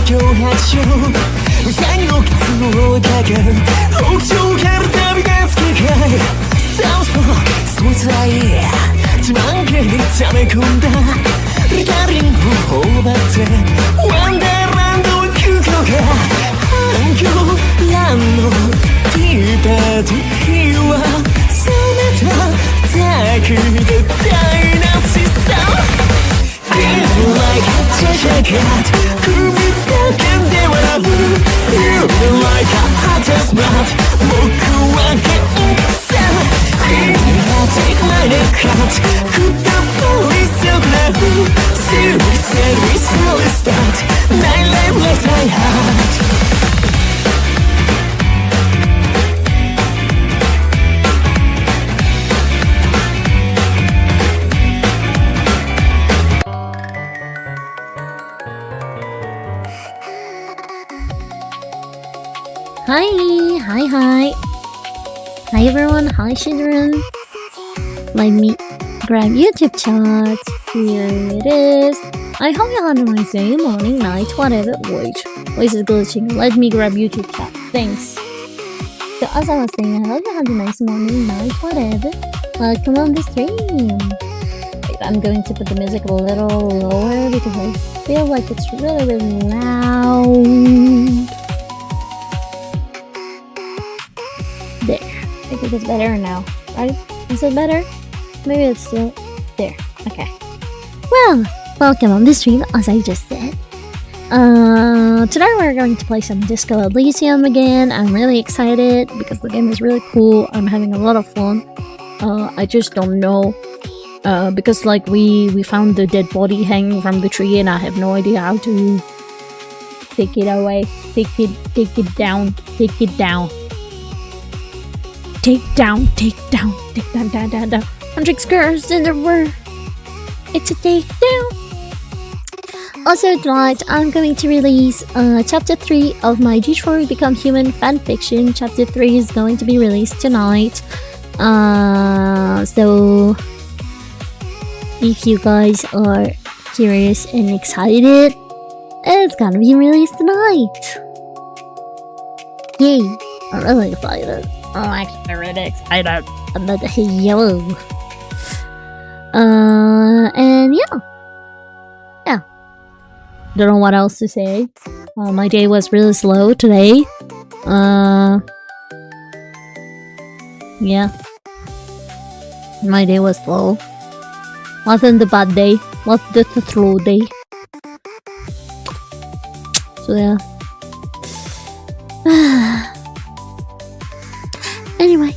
脅迫症ウサギの靴を追いかける北上から旅立つ機会そうそいつらいい自慢げに溜め込んだリカリングを頬張ってワンダーランドを行くのか反響欄のティーパーと火は冷めただけで台無しさFeel like a treasure cat 首だけで笑う You feel like a hottest mouth 僕は元気さ Feel like take my neck cut くたばりそうなる Silly silly silly start Nine life left my heart Hi everyone, hi children. Let me grab YouTube chat. Here it is. I hope you had a nice day, morning, night, whatever. Wait, voice is glitching. Let me grab YouTube chat. Thanks. So as I was saying, I hope you had a nice morning, night, whatever. Welcome on the stream. Wait, I'm going to put the music a little lower because I feel like it's really loud. There. I think it's better now, right? Is it better? Maybe it's still there. Okay. Well, welcome on the stream, as I just said. Today we're going to play some Disco Elysium again. I'm really excited because the game is really cool. I'm having a lot of fun. I just don't know. Because like we found the dead body hanging from the tree and I have no idea how to take it away. Take it down. Take down, down. 100 girls in the world. It's a take down. Also tonight, I'm going to release chapter 3 of my Detroit Become Human fanfiction. Chapter 3 is going to be released tonight. So if you guys are curious and excited, it's gonna be released tonight. Yay! I'm really excited. I'm actually really excited about the Hewo. And yeah. Don't know what else to say. My day was really slow today. Yeah. My day was slow. Wasn't the bad day. Was the slow day. So yeah. Anyway,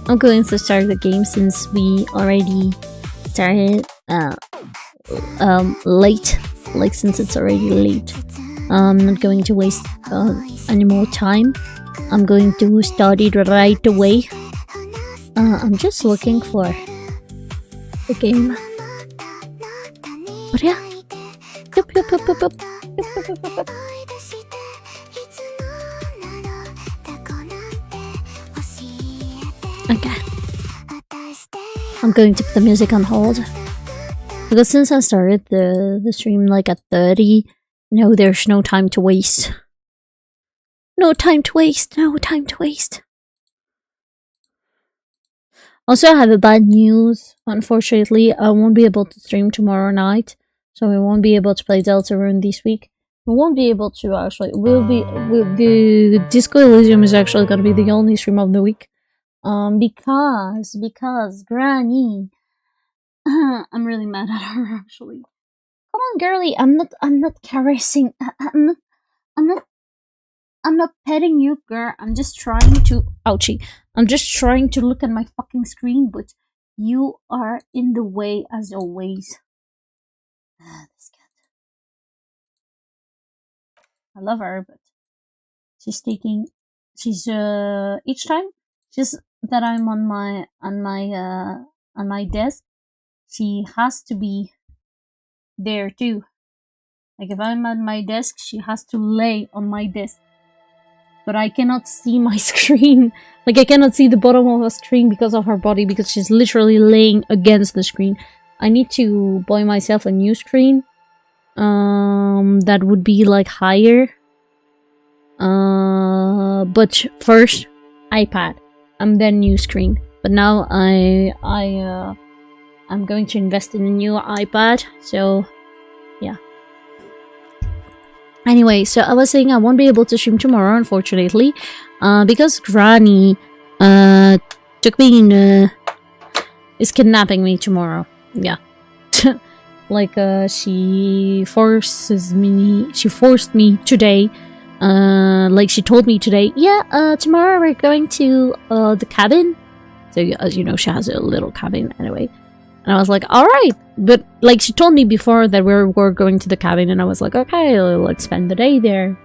I'm going to start the game since we already started late. Like since it's already late, I'm not going to waste any more time. I'm going to start it right away. I'm just looking for the game. But yeah. Okay. I'm going to put the music on hold. Because since I started the stream like at 30, no, there's no time to waste. No time to waste. Also, I have a bad news. Unfortunately, I won't be able to stream tomorrow night. So we won't be able to play Deltarune this week. We won't be able to actually. The Disco Elysium is actually going to be the only stream of the week. Because Granny, I'm really mad at her actually. Come on, girly, I'm not caressing. I'm not petting you, girl. I'm just trying to. Ouchie! I'm just trying to look at my fucking screen, but you are in the way as always. This cat. I love her, but she's taking. She's each time. Just that I'm on my desk, she has to be there too. Like if I'm at my desk, she has to lay on my desk. But I cannot see my screen. Like I cannot see the bottom of her screen because of her body, because she's literally laying against the screen. I need to buy myself a new screen. that would be like higher. But first iPad, and then new screen. But now I'm going to invest in a new iPad. So yeah. Anyway, so I was saying I won't be able to stream tomorrow, unfortunately, because Granny took me in, is kidnapping me tomorrow. Yeah. Like she forced me today. Like she told me today, yeah, tomorrow we're going to the cabin. So as you know, she has a little cabin anyway. And I was like, alright. But like she told me before that we're going to the cabin, and I was like, okay, I'll like spend the day there.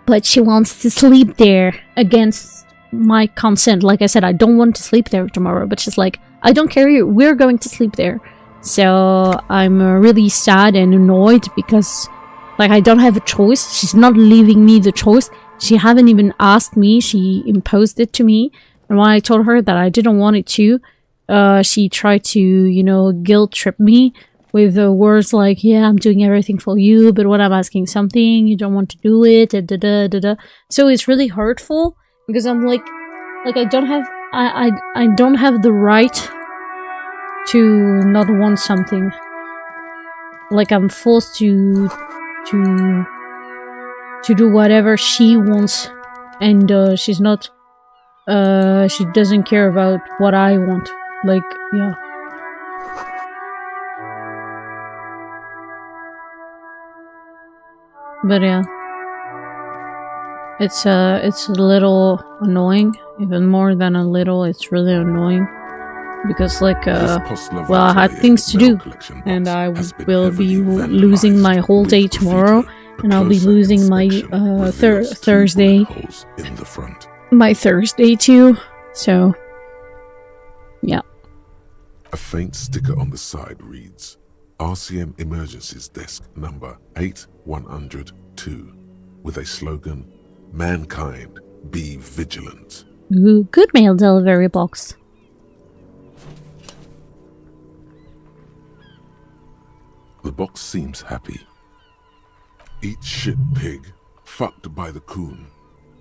But she wants to sleep there against my consent. Like I said, I don't want to sleep there tomorrow, but she's like, I don't care, we're going to sleep there. So I'm really sad and annoyed because like I don't have a choice. She's not leaving me the choice. She haven't even asked me. She imposed it to me. And when I told her that I didn't want it to, she tried to, you know, guilt trip me with words like, yeah, I'm doing everything for you, but when I'm asking something, you don't want to do it, So it's really hurtful because I'm like I don't have the right to not want something. Like I'm forced to do whatever she wants, and she's not. She doesn't care about what I want. Like, yeah. But yeah, it's a little annoying, even more than a little. It's really annoying because, like, well, I had things to do, and I will be losing my whole day tomorrow, and I'll be losing my Thursday, my Thursday too. So, yeah. A faint sticker on the side reads, RCM Emergencies Desk number 8102, with a slogan, Mankind, be vigilant. Ooh, good mail delivery box. The box seems happy. Eat shit pig, fucked by the coon,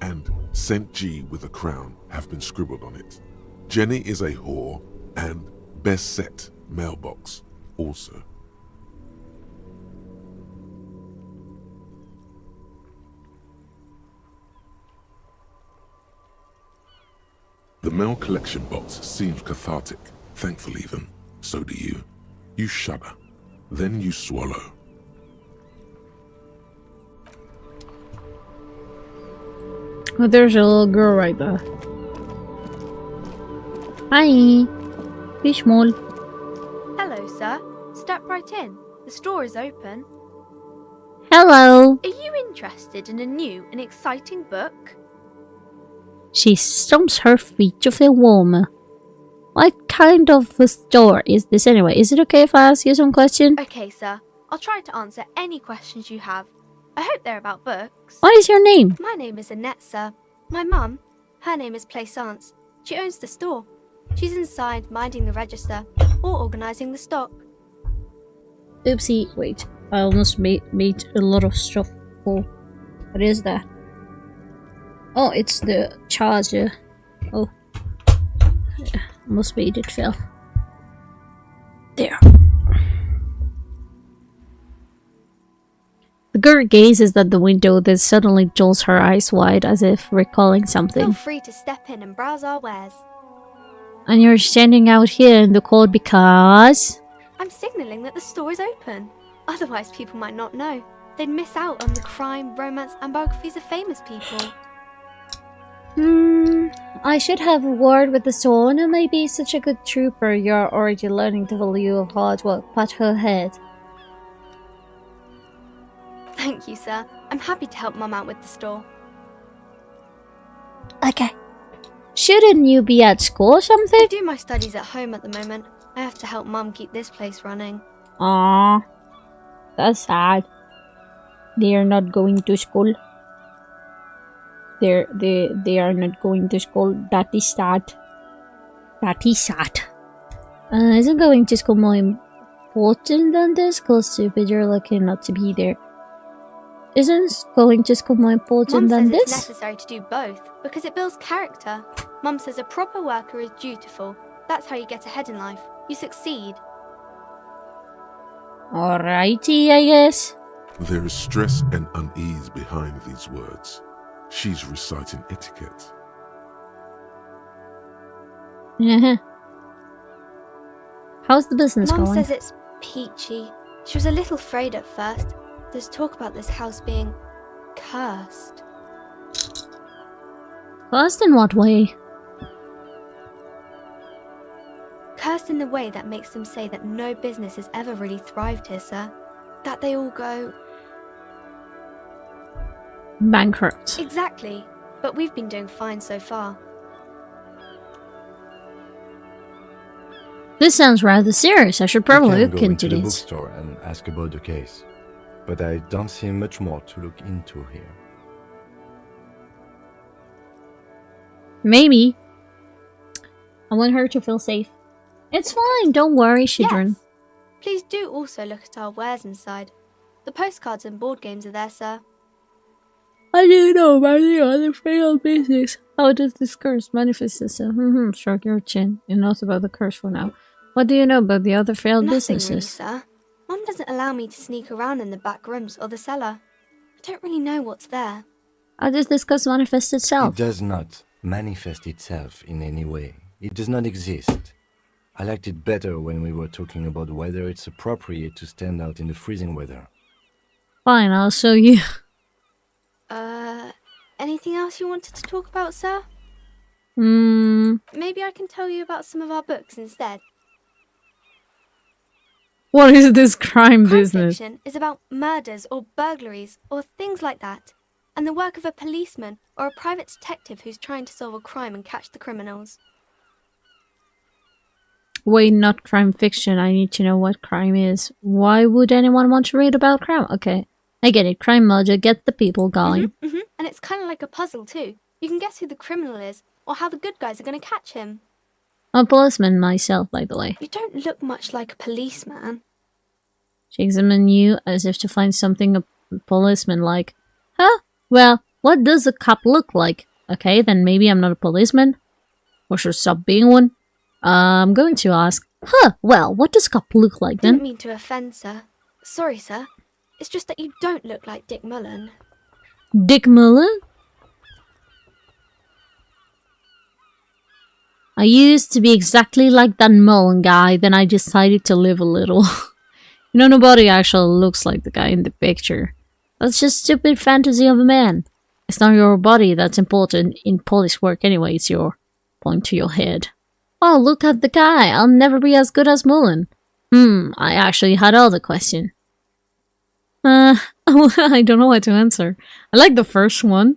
and St. G with a crown have been scribbled on it. Jenny is a whore, and best set mailbox also. The mail collection box seems cathartic, thankful even. So do you. You shudder, then you swallow. Oh, there's a little girl right there. Hi, Fishmole. Hello, sir. Step right in. The store is open. Hello. Are you interested in a new and exciting book? She stomps her feet to feel warmer. What kind of a store is this anyway? Is it okay if I ask you some questions? Okay, sir. I'll try to answer any questions you have. I hope they're about books. What is your name? My name is Annette, sir. My mum, her name is Plaisance. She owns the store. She's inside minding the register or organising the stock. Oopsie, wait. I almost made a lot of stuff full. What is that? Oh, it's the charger. Oh. Yeah, almost made it fell. There. The girl gazes at the window, then suddenly jolts her eyes wide as if recalling something. Feel free to step in and browse our wares. And you're standing out here in the cold because... I'm signalling that the store is open. Otherwise people might not know. They'd miss out on the crime, romance and biographies of famous people. I should have a word with the store owner. Maybe such a good trooper. You're already learning the value of hard work. Pat her head. Thank you, sir. I'm happy to help Mum out with the store. Okay. Shouldn't you be at school or something? I do my studies at home at the moment. I have to help Mum keep this place running. Aww. That's sad. They are not going to school. They are not going to school. That is sad. That is sad. Isn't going to school more important than this? Cause stupid, you're lucky not to be there. Isn't going to school more important Mum than says it's this? necessary to do both because it builds character. Mum says a proper worker is dutiful. That's how you get ahead in life. You succeed. Alrighty, I guess. There is stress and unease behind these words. She's reciting etiquette. How's the business Mum going? says it's peachy. She was a little afraid at first. There's talk about this house being cursed. Cursed in what way? Cursed in the way that makes them say that no business has ever really thrived here, sir. That they all go... Bankrupt. Exactly. But we've been doing fine so far. This sounds rather serious. I should probably I can look go into into the this. bookstore and ask about the case, but I don't see much more to look into here. Maybe. I want her to feel safe. It's fine, don't worry, Shidrin. Yes. Please do also look at our wares inside. The postcards and board games are there, sir. I do know about the other failed business. How does this curse manifest itself? Stroke your chin. Enough about the curse for now. What do you know about the other failed Nothing businesses? really, sir. Mum doesn't allow me to sneak around in the back rooms or the cellar. I don't really know what's there. How does this curse manifest itself? It does not manifest itself in any way. It does not exist. I liked it better when we were talking about whether it's appropriate to stand out in the freezing weather. Fine, I'll show you. Anything else you wanted to talk about, sir? Maybe I can tell you about some of our books instead. What is this crime Crime business? fiction is about murders or burglaries or things like that, and the work of a policeman or a private detective who's trying to solve a crime and catch the criminals. Wait, not crime fiction. I need to know what crime is. Why would anyone want to read about crime? Okay, I get it. Crime mojo gets the people going. And it's kind of like a puzzle too. You can guess who the criminal is or how the good guys are going to catch him. I'm a policeman myself, by the way. You don't look much like a policeman. She examined you as if to find something a policeman like. Huh? Well, what does a cop look like? Okay, then maybe I'm not a policeman. Or should stop being one. I'm going to ask. Huh, well, what does a cop look like then? Didn't mean to offend, sir. Sorry, sir. It's just that you don't look like Dick Mullen. Dick Mullen? I used to be exactly like that Mullen guy, then I decided to live a little. You know, nobody actually looks like the guy in the picture. That's just stupid fantasy of a man. It's not your body that's important in police work anyway, it's your point to your head. Oh, look at the guy, I'll never be as good as Mullen. I actually had all the question. I don't know what to answer. I like the first one,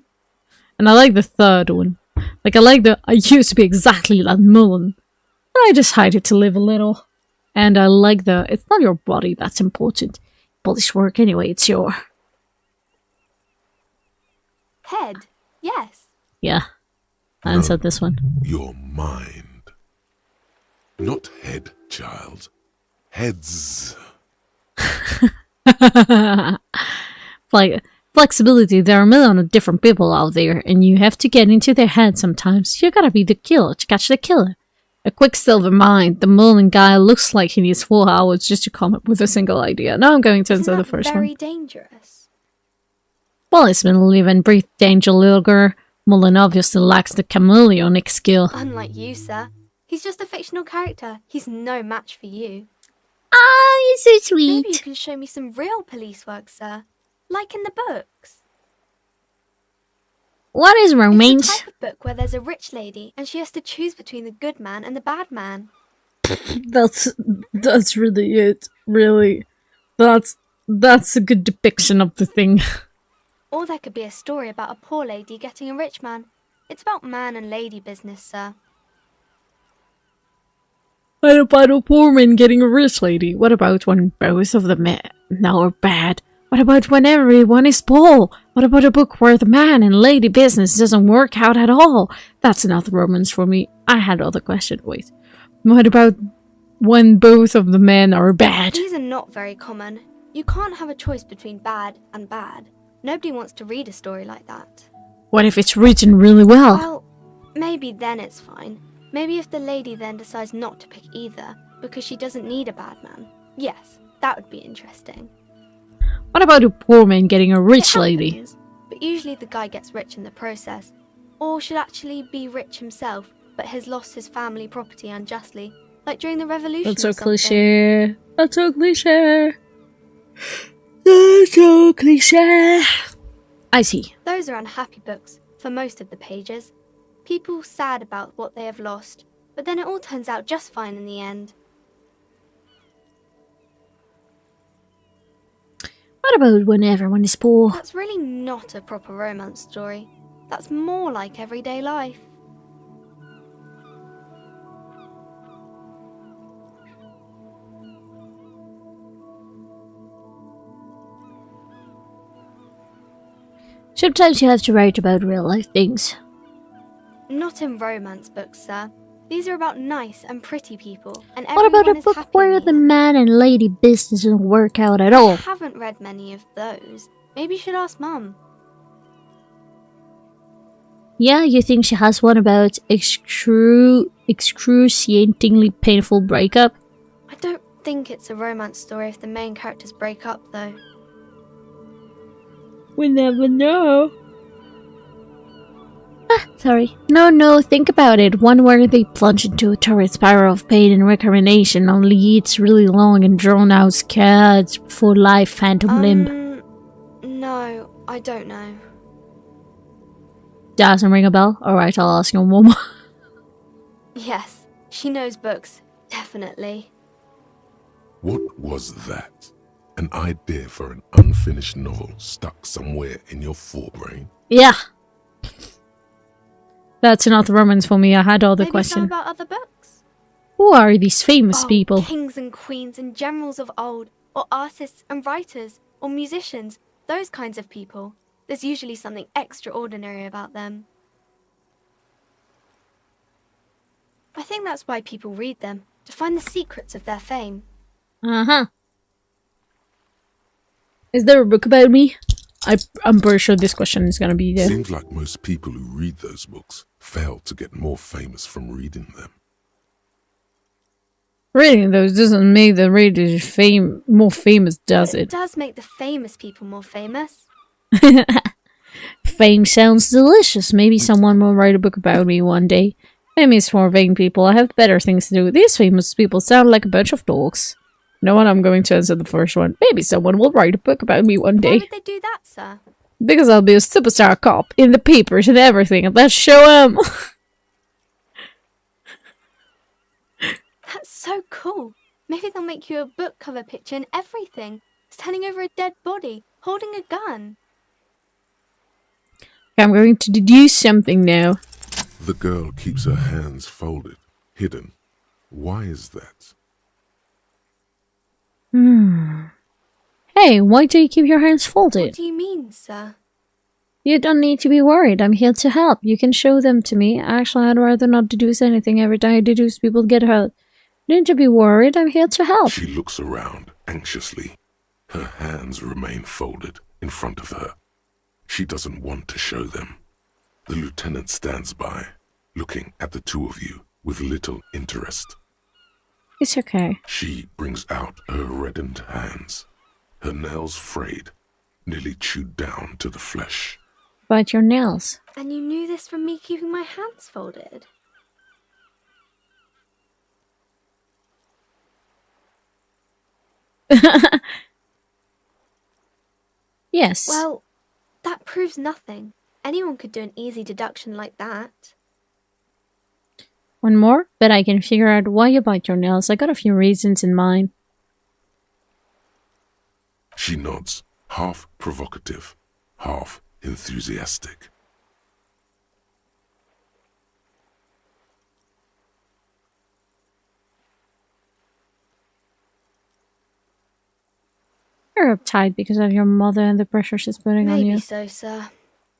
and I like the third one. Like, I used to be exactly like Mullen, and I decided to live a little. And I like it's not your body that's important. Polish work anyway, it's your... Head. Yes. Yeah, I answered this one. Your mind. Not head, child. Heads. Like, flexibility, there are a million of different people out there, and you have to get into their head sometimes. You gotta be the killer to catch the killer. A quicksilver mind, the Mullen guy looks like he needs 4 hours just to come up with a single idea. Now I'm going to answer the first very one. dangerous? Policemen live and breathe danger, little girl. Mullen obviously lacks the chameleonic skill. Unlike you, sir. He's just a fictional character. He's no match for you. Ah, you're so sweet. Maybe you can show me some real police work, sir. Like in the books. What is It's romance? the type of book where there's a rich lady and she has to choose between the good man and the bad man. That's really it. Really. That's a good depiction of the thing. Or there could be a story about a poor lady getting a rich man. It's about man and lady business, sir. What about a poor man getting a rich lady? What about when both of them now are bad? What about when everyone is poor? What about a book where the man and lady business doesn't work out at all? That's another romance for me. I had other question. Wait. What about when both of the men are bad? These are not very common. You can't have a choice between bad and bad. Nobody wants to read a story like that. What if it's written really well? Well, maybe then it's fine. Maybe if the lady then decides not to pick either, because she doesn't need a bad man. Yes, that would be interesting. What about a poor man getting a rich It lady? happens, but usually the guy gets rich in the process. Or should actually be rich himself, but has lost his family property unjustly, like during the revolution. That's so or something. cliche. That's so cliche. That's so cliche. I see. Those are unhappy books, for most of the pages. People sad about what they have lost, but then it all turns out just fine in the end. What about when everyone is poor? That's really not a proper romance story. That's more like everyday life. Sometimes you have to write about real life things. Not in romance books, sir. These are about nice and pretty people, and What about everyone a is book happy where in the end. man and lady business doesn't work out at I all? haven't read many of those. Maybe you should ask Mum. Yeah, you think she has one about excruciatingly painful breakup? I don't think it's a romance story if the main characters break up, though. We never know. Sorry. No, think about it. One where they plunge into a torrid spiral of pain and recrimination, only it's really long and drawn out scared for life phantom limb. No, I don't know. Doesn't ring a bell? Alright, I'll ask your mom. Yes, she knows books, definitely. What was that? An idea for an unfinished novel stuck somewhere in your forebrain? Yeah. That's enough romance for me. I had all the Maybe some questions. about other books. Who are these famous Oh, people? kings and queens and generals of old, or artists and writers, or musicians, those kinds of people. There's usually something extraordinary about them. I think that's why people read them, to find the secrets of their fame. Uh-huh. Is there a book about me? I'm pretty sure this question is gonna be there. Seems like most people who read those books fail to get more famous from reading them. Reading those doesn't make the readers more famous, does But it it? does make the famous people more famous. Fame sounds delicious. Maybe someone will write a book about me one day. Fame is for vain people. I have better things to do. These famous people sound like a bunch of dogs. You know what? I'm going to answer the first one. Maybe someone will write a book about me one Why day. would they do that, sir? Because I'll be a superstar cop in the papers and everything. And let's show 'em. That's so cool. Maybe they'll make you a book cover picture and everything. Standing over a dead body, holding a gun. I'm going to deduce something now. The girl keeps her hands folded, hidden. Why is that? Hey, why do you keep your hands folded? What do you mean, sir? You don't need to be worried. I'm here to help. You can show them to me. Actually, I'd rather not deduce anything. Every time I deduce, people get hurt. You don't need to be worried. I'm here to help. She looks around anxiously. Her hands remain folded in front of her. She doesn't want to show them. The lieutenant stands by, looking at the two of you with little interest. It's okay. She brings out her reddened hands, her nails frayed, nearly chewed down to the flesh. Bite your nails. And you knew this from me keeping my hands folded? Yes. Well, that proves nothing. Anyone could do an easy deduction like that. One more? Bet I can figure out why you bite your nails. I got a few reasons in mind. She nods, half provocative, half enthusiastic. You're uptight because of your mother and the pressure she's putting on Maybe you. so, sir.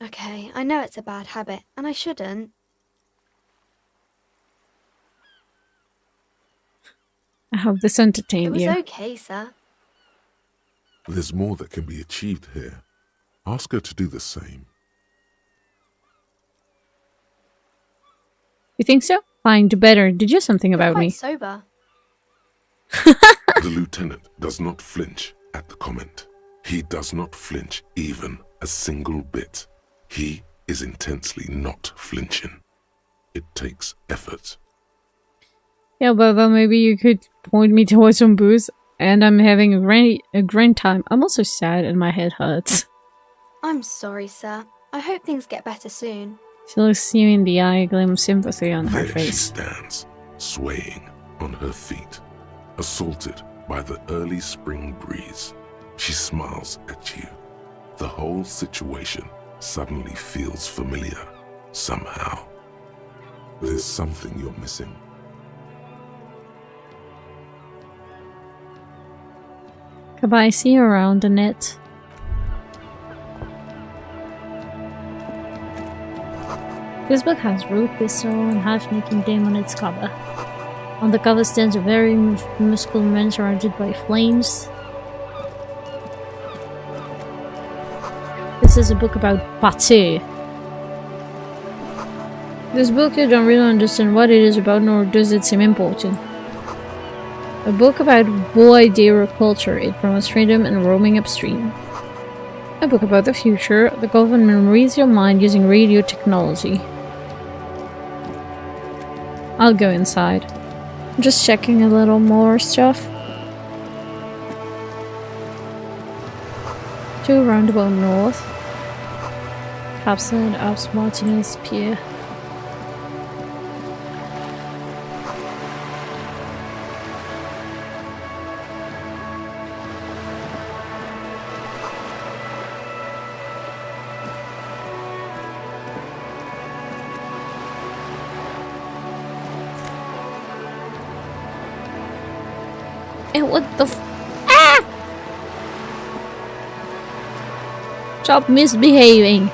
Okay, I know it's a bad habit, and I shouldn't. I hope this It entertained was you. okay, sir. There's more that can be achieved here. Ask her to do the same. You think so? Fine, do better. Do something You're about quite me. sober. The lieutenant does not flinch at the comment. He does not flinch even a single bit. He is intensely not flinching. It takes effort. Yeah, but maybe you could point me towards some booze, and I'm having a grand time. I'm also sad and my head hurts. I'm sorry, sir. I hope things get better soon. She looks you in the eye, a gleam of sympathy on her There she face. stands, swaying on her feet, assaulted by the early spring breeze. She smiles at you. The whole situation suddenly feels familiar, somehow. There's something you're missing. Goodbye, see you around the net. This book has root, pistol, and half-naked dame on its cover. On the cover stands a very muscular man surrounded by flames. This is a book about pâté. This book, you don't really understand what it is about, nor does it seem important. A book about bubbly culture. It promotes freedom and roaming upstream. A book about the future. The government reads your mind using radio technology. I'll go inside. I'm just checking a little more stuff. 2 roundabout north. Capsule Alps Martinez Pier. And what the ah! Stop misbehaving.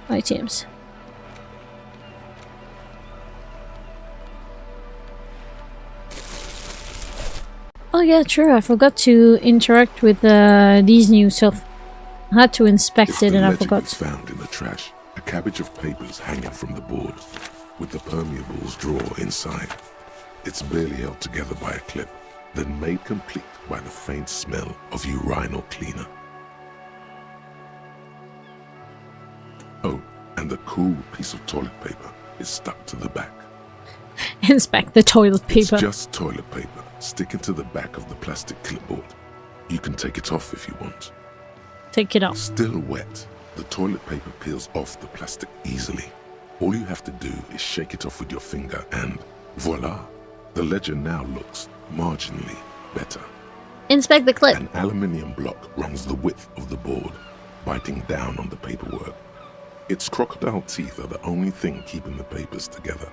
Items. Oh yeah, true. I forgot to interact with these new stuff. I had to inspect it and I forgot. If the legend is found in the trash, a cabbage of papers hanging from the board, with the permeables drawer inside. It's barely held together by a clip, then made complete by the faint smell of urinal cleaner. Oh, and the cool piece of toilet paper is stuck to the back. Inspect the toilet paper. It's just toilet paper sticking to the back of the plastic clipboard. You can take it off if you want. Take it off. Still wet, the toilet paper peels off the plastic easily. All you have to do is shake it off with your finger and voila! The ledger now looks marginally better. Inspect the clip. An aluminium block runs the width of the board, biting down on the paperwork. Its crocodile teeth are the only thing keeping the papers together.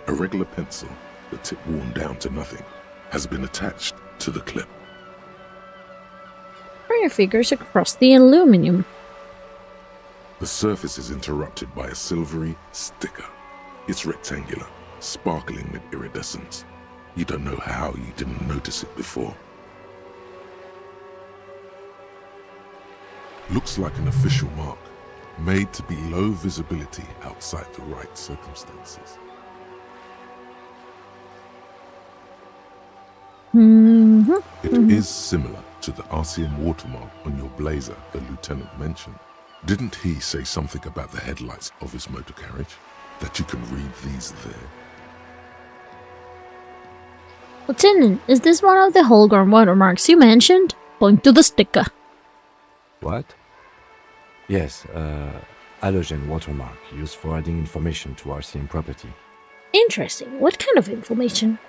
A regular pencil, the tip worn down to nothing, has been attached to the clip. Prayer figures across the aluminum. The surface is interrupted by a silvery sticker. It's rectangular, sparkling with iridescence. You don't know how you didn't notice it before. Looks like an official mark, made to be low visibility outside the right circumstances. It is similar to the RCM watermark on your blazer the lieutenant mentioned. Didn't he say something about the headlights of his motor carriage? That you can read these there? Lieutenant, is this one of the hologram watermarks you mentioned? Point to the sticker. What? Yes, halogen watermark used for adding information to RCM property. Interesting. What kind of information?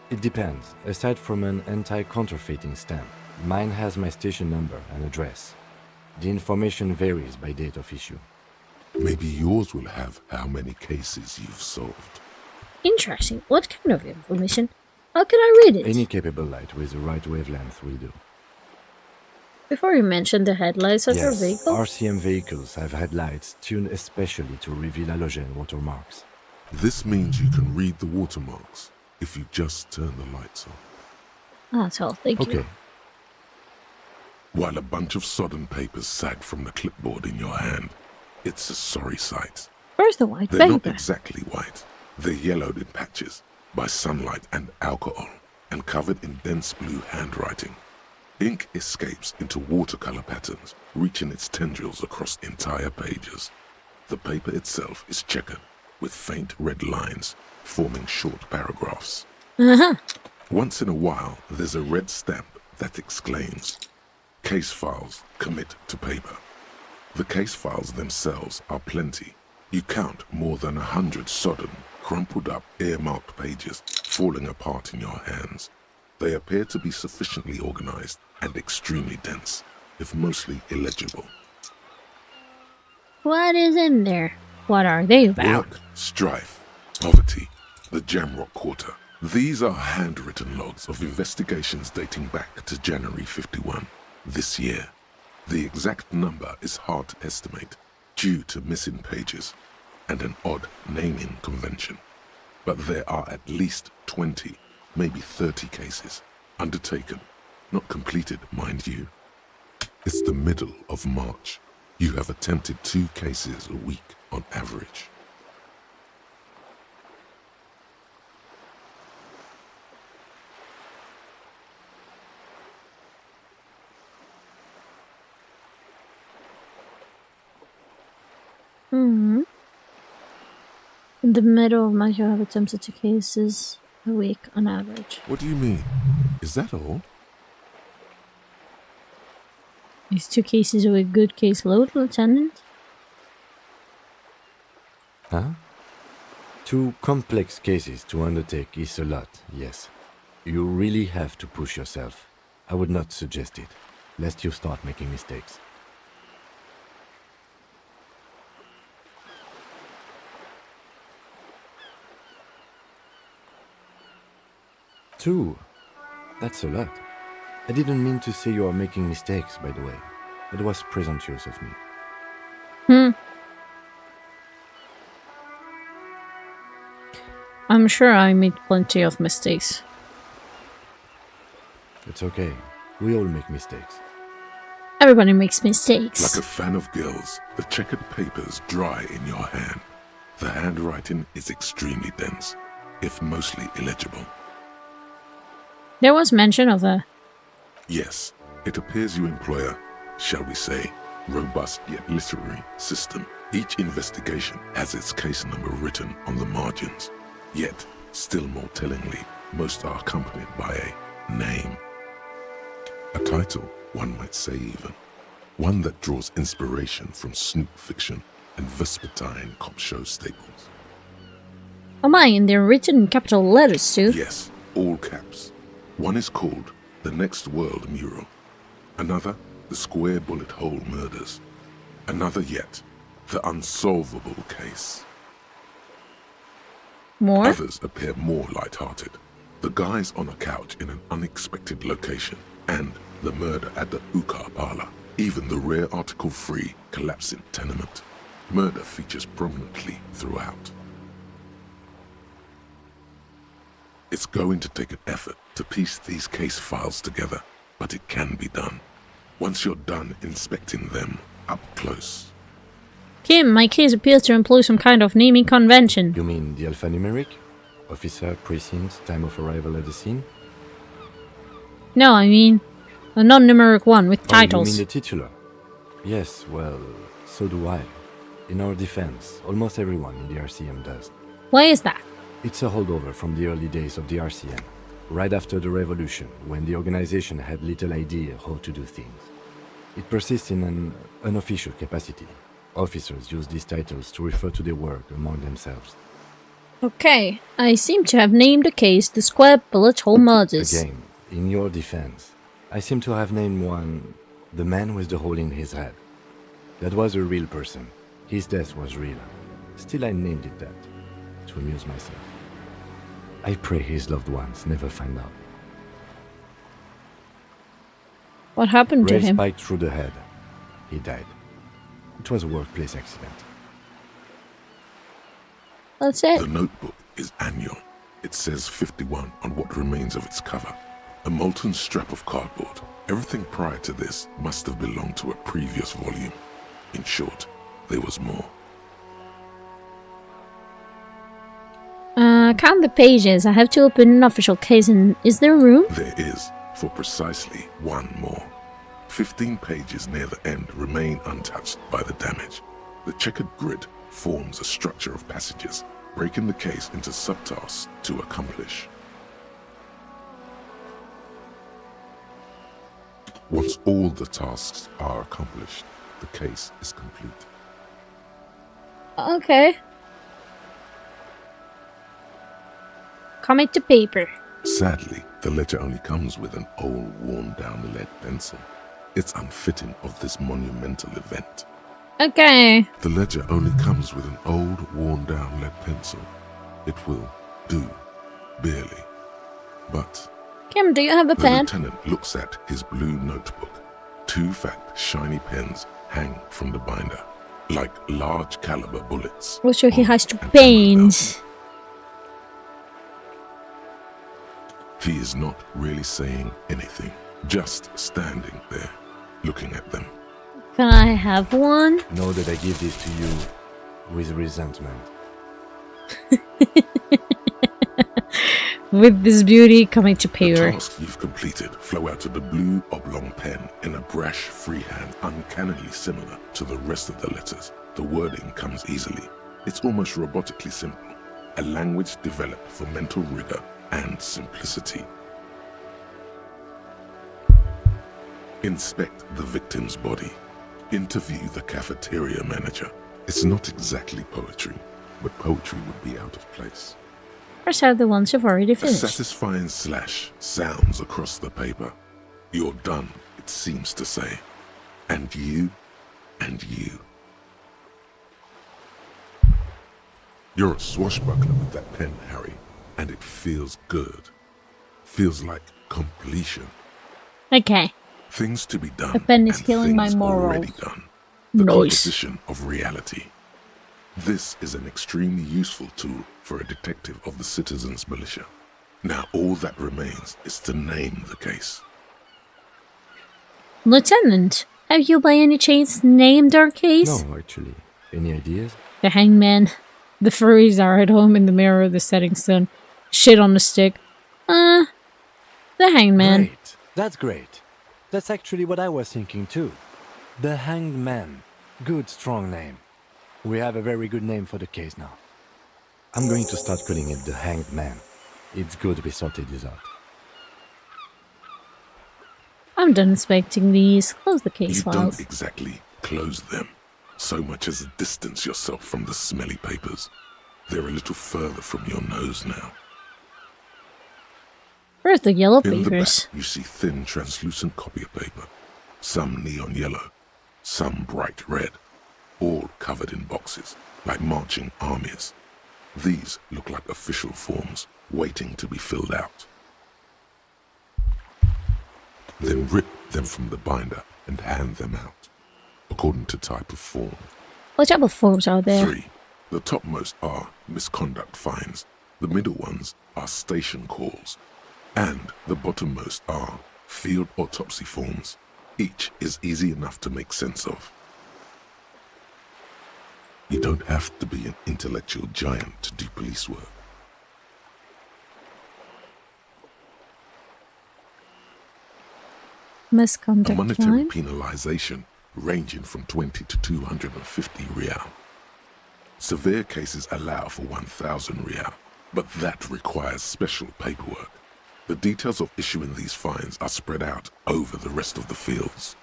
It depends. Aside from an anti-counterfeiting stamp, mine has my station number and address. The information varies by date of issue. Maybe yours will have how many cases you've solved. Interesting. What kind of information? How can I read it? Any capable light with the right wavelength will do. Before you mentioned the headlights of your Yes, vehicle? RCM vehicles have headlights tuned especially to reveal halogen watermarks. This means you can read the watermarks if you just turn the lights on. That's all, thank you. Okay, While a bunch of sodden papers sag from the clipboard in your hand, it's a sorry sight. Where's the white They're not paper? exactly white. They're yellowed in patches by sunlight and alcohol and covered in dense blue handwriting. Ink escapes into watercolor patterns, reaching its tendrils across entire pages. The paper itself is checkered with faint red lines forming short paragraphs. Once in a while, there's a red stamp that exclaims, "Case files commit to paper." The case files themselves are plenty. You count more than 100 sodden, crumpled up, earmarked pages falling apart in your hands. They appear to be sufficiently organized and extremely dense, if mostly illegible. What is in there? What are they about? Work, strife, poverty, the Jamrock Quarter. These are handwritten logs of investigations dating back to January 51, this year. The exact number is hard to estimate due to missing pages and an odd naming convention. But there are at least 20, maybe 30 cases undertaken, not completed, mind you. It's the middle of March. You have attempted 2 cases a week on average. In the middle of March, you have attempted 2 cases a week on average. What do you mean? Is that all? Is 2 cases a good caseload, Lieutenant? huh? 2 complex cases to undertake is a lot, yes. You really have to push yourself. I would not suggest it, lest you start making mistakes. Two? That's a lot. I didn't mean to say you are making mistakes, by the way. That was presumptuous of me. I'm sure I made plenty of mistakes. It's okay. We all make mistakes. Everybody makes Like mistakes. a fan of girls, the checkered papers dry in your hand. The handwriting is extremely dense, if mostly illegible. There was mention of a... Yes, it appears you employ a, shall we say, robust yet literary system. Each investigation has its case number written on the margins. Yet, still more tellingly, most are accompanied by a name. A title, one might say even. One that draws inspiration from snoop fiction and vespertine cop show staples. Oh my, and they're written in capital letters too. Yes, all caps. One is called The Next World Mural. Another, The Square Bullet Hole Murders. Another yet, The Unsolvable Case. More? Others appear more light-hearted. The guys on a couch in an unexpected location, and the murder at the hookah parlor. Even the rare article-free collapsing tenement. Murder features prominently throughout. It's going to take an effort to piece these case files together, but it can be done. Once you're done inspecting them up close. Kim, my case appears to employ some kind of naming convention. You mean the alphanumeric? Officer, precinct, time of arrival at the scene? No, I mean a non-numeric one with Oh, titles. you mean the titular? Yes, well, so do I. In our defense, almost everyone in the RCM does. Why is that? It's a holdover from the early days of the RCM, right after the revolution, when the organization had little idea how to do things. It persists in an unofficial capacity. Officers use these titles to refer to their work among themselves. Okay, I seem to have named the case the Square Bullet Hole Murders. Again, in your defense, I seem to have named one the man with the hole in his head. That was a real person. His death was real. Still, I named it that, to amuse myself. I pray his loved ones never find out. What happened to Ray him? spiked through the head. He died. It was a workplace accident. That's it. The notebook is annual. It says 51 on what remains of its cover. A molten strap of cardboard. Everything prior to this must have belonged to a previous volume. In short, there was more. Count the pages. I have to open an official case, and is there room? There is, for precisely one more. 15 pages near the end remain untouched by the damage. The checkered grid forms a structure of passages, breaking the case into subtasks to accomplish. Once all the tasks are accomplished, the case is complete. Okay. Comic to paper. Sadly, the ledger only comes with an old, worn-down lead pencil. It's unfitting of this monumental event. Okay. The ledger only comes with an old, worn-down lead pencil. It will do, barely. But Kim, do you have a the pen? lieutenant looks at his blue notebook. 2 fat, shiny pens hang from the binder, like large caliber bullets. Also, he on has 2 an ammo pens. belt. He is not really saying anything, just standing there, looking at them. Can I have one? Know that I give this to you with resentment. With this beauty comic to The paper. tasks you've completed flow out of the blue oblong pen in a brash freehand uncannily similar to the rest of the letters. The wording comes easily. It's almost robotically simple, a language developed for mental rigor and simplicity. Inspect the victim's body. Interview the cafeteria manager. It's not exactly poetry, but poetry would be out of place. First are the ones you've already A finished. satisfying slash sounds across the paper. You're done, it seems to say. And you, and you. You're a swashbuckler with that pen, Harry, and it feels good. Feels like completion. Okay. Things to be done. The pen is and killing my things morals. already done. The Nice. composition of reality. This is an extremely useful tool for a detective of the citizens' militia. Now all that remains is to name the case. Lieutenant, have you by any chance named our case? No, actually. Any ideas? The hangman. The furries are at home in the mirror of the setting sun. Shit on the stick. The hangman. Great. That's great. That's actually what I was thinking too. The Hanged Man. Good, strong name. We have a very good name for the case now. I'm going to start calling it the Hanged Man. It's good we sorted this out. I'm done inspecting these. Close the case You files. don't exactly close them, so much as distance yourself from the smelly papers. They're a little further from your nose now. Where's the yellow In the papers? back, you see thin, translucent copy paper. Some neon yellow, some bright red, all covered in boxes, like marching armies. These look like official forms, waiting to be filled out. Then rip them from the binder and hand them out, according to type of form. What type of forms are there? 3. The topmost are misconduct fines, the middle ones are station calls, and the bottommost are field autopsy forms. Each is easy enough to make sense of. You don't have to be an intellectual giant to do police work. A Misconduct monetary crime? penalization ranging from 20 to 250 real. Severe cases allow for 1,000 real, but that requires special paperwork. The details of issuing these fines are spread out over the rest of the fields.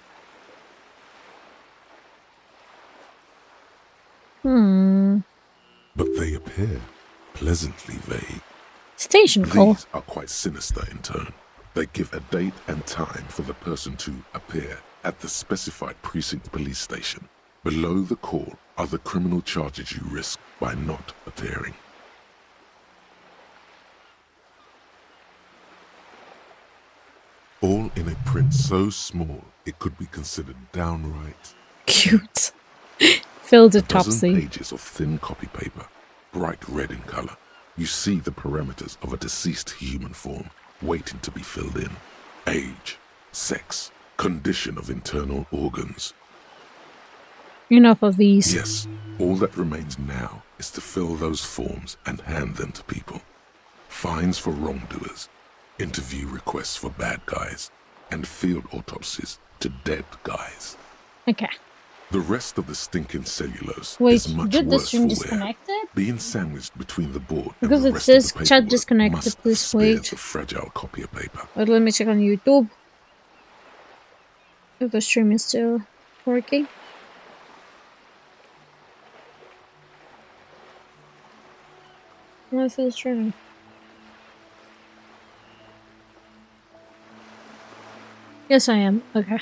But they appear pleasantly vague. Station call. These are quite sinister in tone. They give a date and time for the person to appear at the specified precinct police station. Below the call are the criminal charges you risk by not appearing. all in a print so small it could be considered downright. Cute. Filled with A dozen topsy. pages of thin copy paper, bright red in color. You see the parameters of a deceased human form waiting to be filled in. Age, sex, condition of internal organs. Enough of these. Yes, all that remains now is to fill those forms and hand them to people. Fines for wrongdoers, interview requests for bad guys, and field autopsies to dead guys. Okay. The rest of the stinking cellulose Wait, is much did the worse stream for wear. disconnected? Being sandwiched between the board Because and the it rest says of the chat paperwork disconnected, must please spare wait. the fragile copy of paper. Wait, let me check on YouTube. If the stream is still working. What's the streaming? Yes, I am. Okay.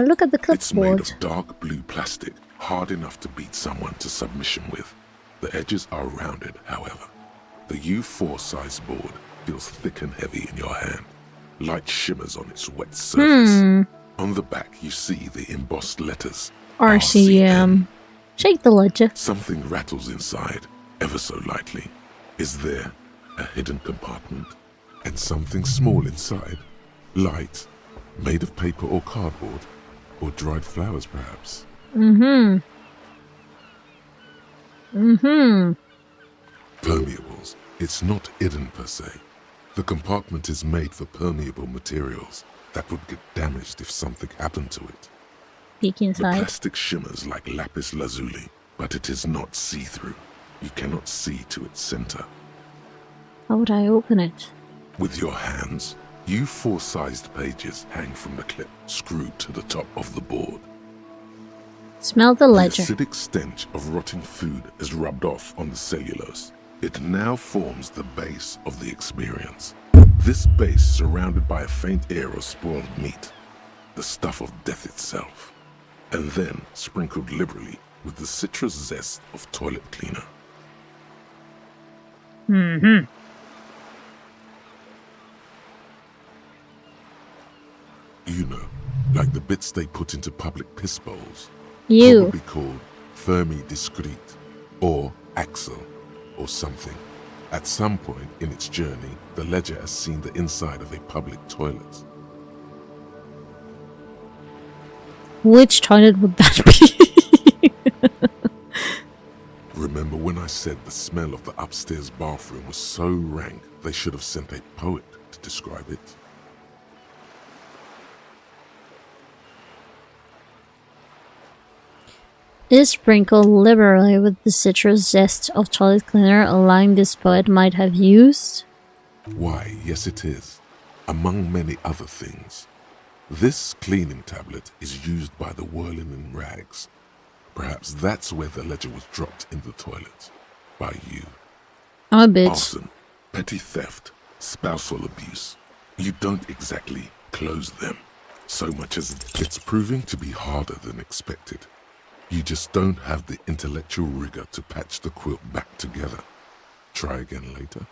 Look at the It's made clipboard. of dark blue plastic, hard enough to beat someone to submission with. The edges are rounded, however. The U4 size board feels thick and heavy in your hand. Light shimmers on its wet surface. On the back, you see the embossed letters. RCM. Shake the ledger. Something rattles inside, ever so lightly. Is there a hidden compartment? And something small inside? Light, made of paper or cardboard? Or dried flowers, perhaps? Permeables. It's not hidden per se. The compartment is made for permeable materials that would get damaged if something happened to it. Peek The inside. plastic shimmers like lapis lazuli, but it is not see-through. You cannot see to its center. How would I open it? With your hands, U4-sized pages hang from the clip screwed to the top of the board. Smell the The ledger. acidic stench of rotting food is rubbed off on the cellulose. It now forms the base of the experience. This base surrounded by a faint air of spoiled meat, the stuff of death itself, and then sprinkled liberally with the citrus zest of toilet cleaner. You know, like the bits they put into public piss bowls. You. Probably called Fermi Discrete or Axel or something. At some point in its journey, the ledger has seen the inside of a public toilet. Which toilet would that be? Remember when I said the smell of the upstairs bathroom was so rank they should have sent a poet to describe it? Is sprinkled liberally with the citrus zest of toilet cleaner a line this poet might have used? Why, yes it is, among many other things. This cleaning tablet is used by the whirling in rags. Perhaps that's where the ledger was dropped in the toilet. By you. I'm a bitch. Arson, petty theft, spousal abuse. You don't exactly close them, so much as it's proving to be harder than expected. You just don't have the intellectual rigor to patch the quilt back together. Try again later.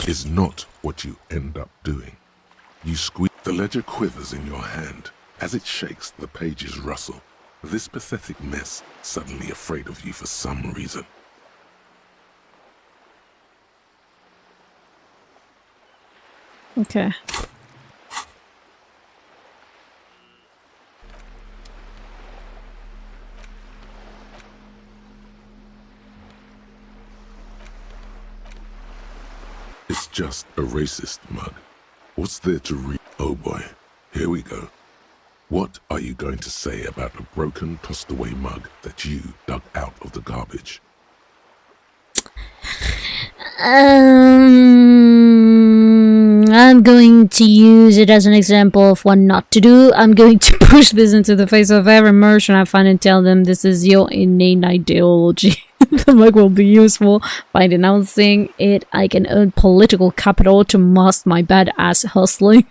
Is not what you end up doing. You squeeze. The ledger quivers in your hand. As it shakes, the pages rustle. This pathetic mess suddenly afraid of you for some reason. Okay. It's just a racist mug. What's there to read? Oh boy, here we go. What are you going to say about a broken, tossed away mug that you dug out of the garbage? I'm going to use it as an example of what not to do. I'm going to push this into the face of every merchant I find and tell them this is your innate ideology. The mug will be useful. By denouncing it, I can earn political capital to mask my badass hustling.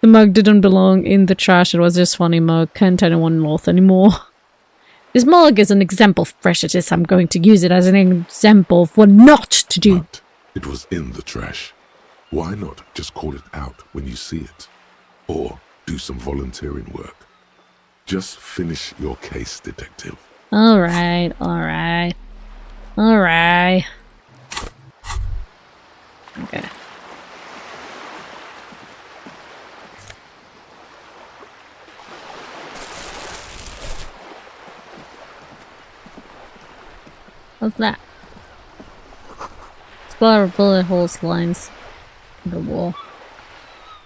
The mug didn't belong in the trash. It was just funny mug. Can't anyone loath anymore. This mug is an example of prejudice. I'm going to use it as an example of what not to do. But it was in the trash. Why not just call it out when you see it? Or do some volunteering work. Just finish your case, detective. Alright, alright. Alright. Okay. What's that? Splatter bullet holes lines in the wall.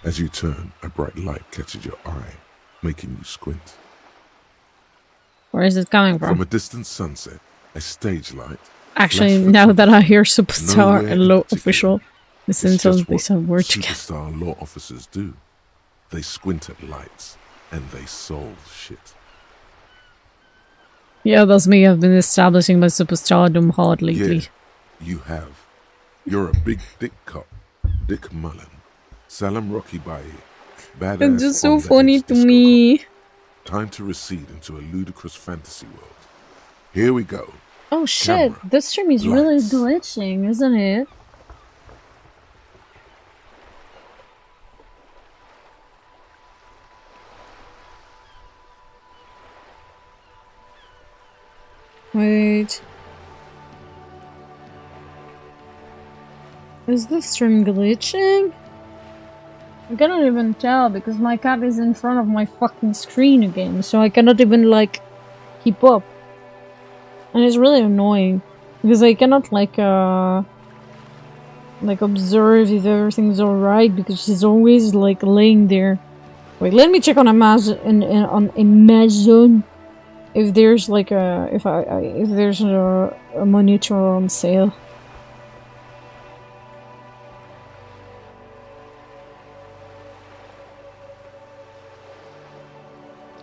As you turn, a bright light catches your eye, making you squint. Where is it coming From from? a distant sunset, a stage light. Actually, flashed now from that I hear superstar nowhere and in law particular. official, the It's sentence just they what sound word together. superstar law officers do. They squint at lights and they solve shit. Yeah, that's me. I've been establishing my superstardom hard lately. Yeah, you have. You're a big dick cop, Dick Mullen. Salam Rocky Baye. Badass It's just so on the funny edge to disco me. cop. Time to recede into a ludicrous fantasy world. Here we go. Oh shit, Camera. this stream is really Lights. glitching, isn't it? Wait. Is the stream glitching? I cannot even tell because my cat is in front of my fucking screen again, so I cannot even like keep up. And it's really annoying because I cannot like observe if everything's alright because she's always like laying there. Wait, let me check on Amazon on Amazon if there's like if there's a monitor on sale.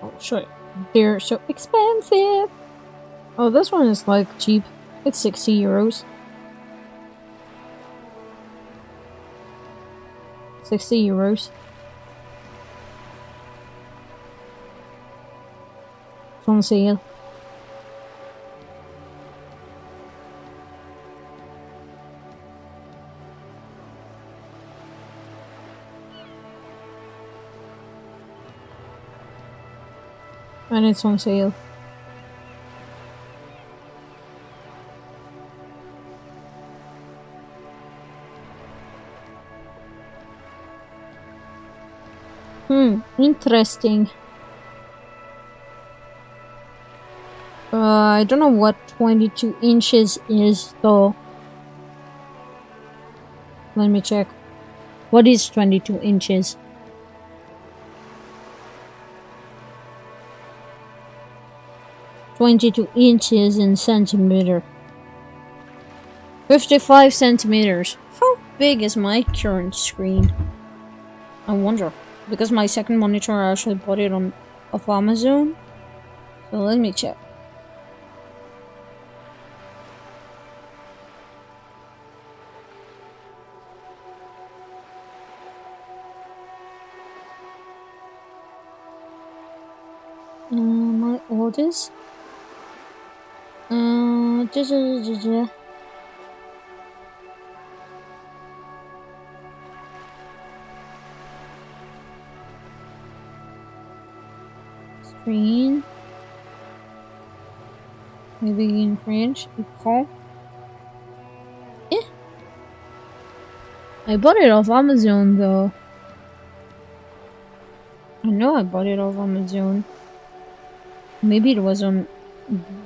Oh shit, they're so expensive. Oh, this one is like cheap. It's 60 euros. 60 euros. It's on sale. And it's on sale. Interesting. I don't know what 22 inches is though. Let me check. What is 22 inches? "22 inches in centimeter. 55 centimeters. How big is my current screen? I wonder. Because my second monitor, I actually bought it off Amazon. So let me check. My orders. Screen. Maybe in French. Écran. Yeah. I bought it off Amazon though. I know I bought it off Amazon. Maybe it was on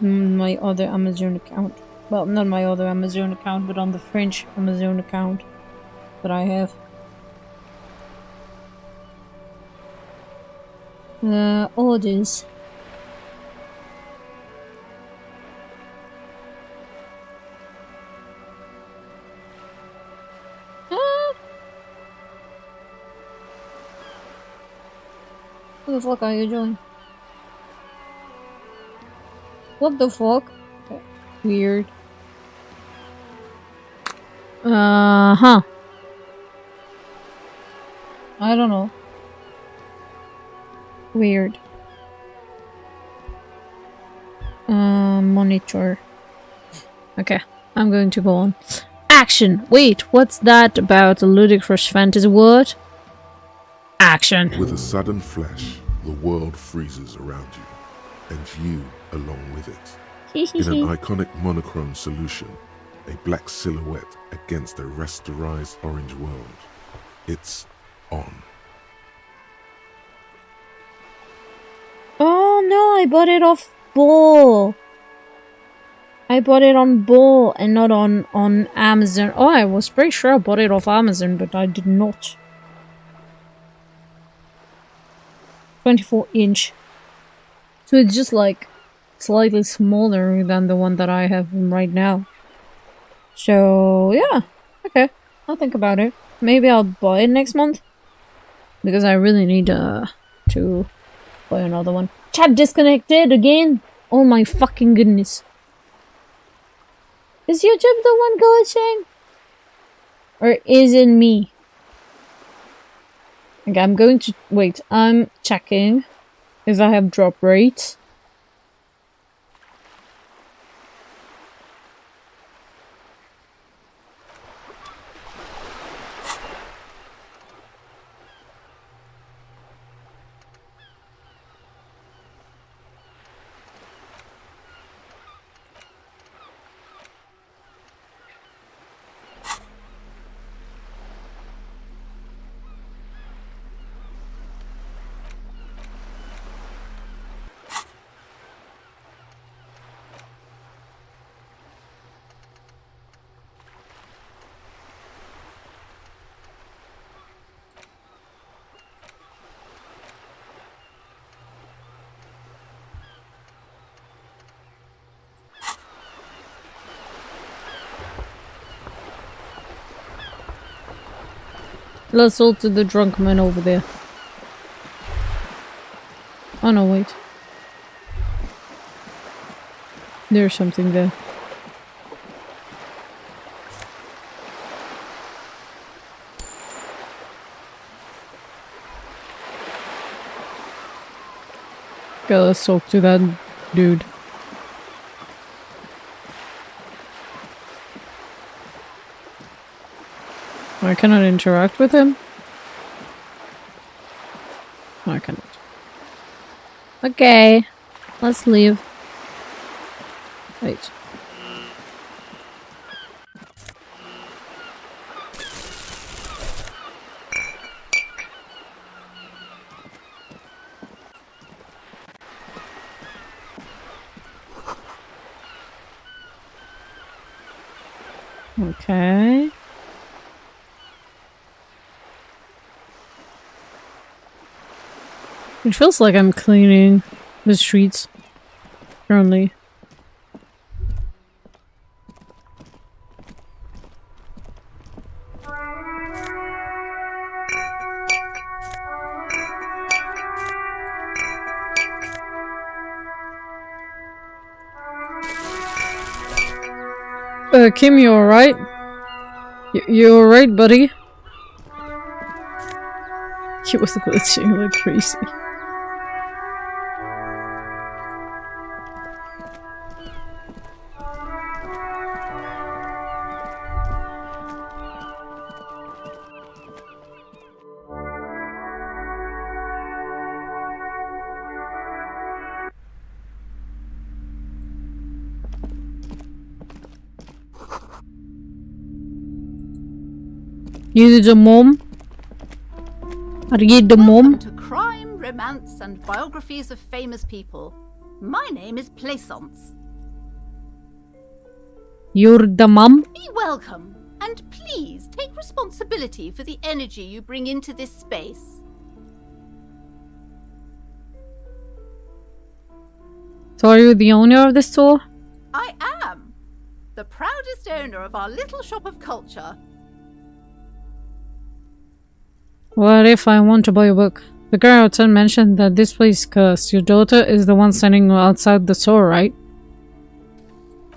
my other Amazon account. Well, not my other Amazon account, but on the French Amazon account that I have. Orders. What the fuck are you doing? What the fuck? Weird. Huh. I don't know. Weird. Monitor. Okay, I'm going to go on. Action! Wait, what's that about a ludicrous fantasy word? Action! With a sudden flash, the world freezes around you, and you along with it. In an iconic monochrome solution, a black silhouette against a rasterized orange world. It's on. Oh no, I bought it off Bull. I bought it on Bull and not on Amazon. Oh, I was pretty sure I bought it off Amazon, but I did not. 24-inch. So it's just like slightly smaller than the one that I have right now. So yeah, okay. I'll think about it. Maybe I'll buy it next month. Because I really need to buy another one. Chat disconnected again? Oh my fucking goodness. Is YouTube the one glitching? Or is it me? Okay, I'm going to... Wait, I'm checking if I have drop rates. Let's alter the drunk man over there. Oh no, wait. There's something there. Okay, let's talk to that dude. I cannot interact with him? No, I cannot. Okay, let's leave. Wait. Okay. It feels like I'm cleaning the streets currently. Kim, you alright? You alright, buddy? He was glitching like crazy. You the mom? Are you the mom? Welcome to crime, romance, and biographies of famous people. My name is Plaisance. You're the mom? Be welcome, and please take responsibility for the energy you bring into this space. So are you the owner of the store? I am the proudest owner of our little shop of culture. What if I want to buy a book? The girl outside mentioned that this place is cursed. Your daughter is the one standing outside the store, right?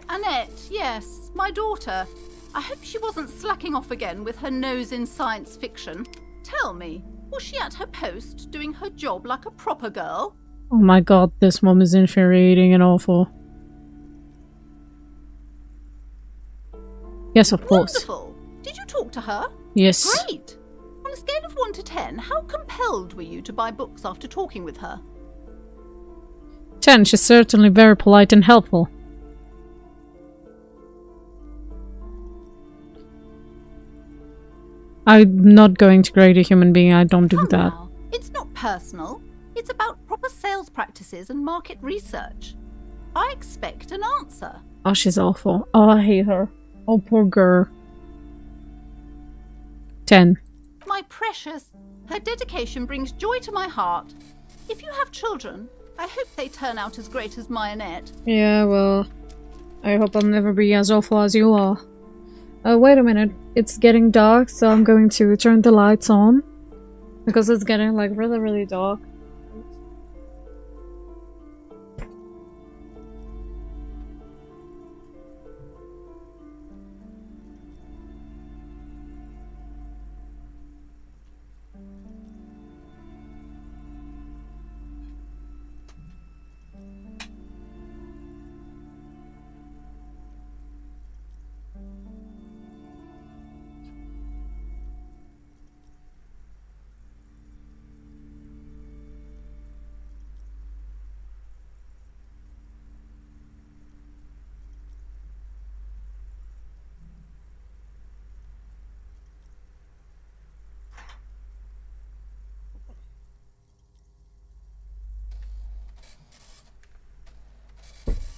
An Annette, yes, my daughter. I hope she wasn't slacking off again with her nose in science fiction. Tell me, was she at her post doing her job like a proper girl? Oh my god, this mom is infuriating and awful. Yes, of course. Wonderful. Did you talk to her? Yes. Great. On a scale of 1 to 10, how compelled were you to buy books after talking with her? 10, she's certainly very polite and helpful. I'm not going to grade a human being, I don't do Come that. now. It's not personal. It's about proper sales practices and market research. I expect an answer. Oh, she's awful. Oh, I hate her. Oh, poor girl. 10. My precious, her dedication brings joy to my heart. If you have children, I hope they turn out as great as my Annette. Yeah, well, I hope I'll never be as awful as you are. Wait a minute. It's getting dark, so I'm going to turn the lights on. Because it's getting, like, really, really dark.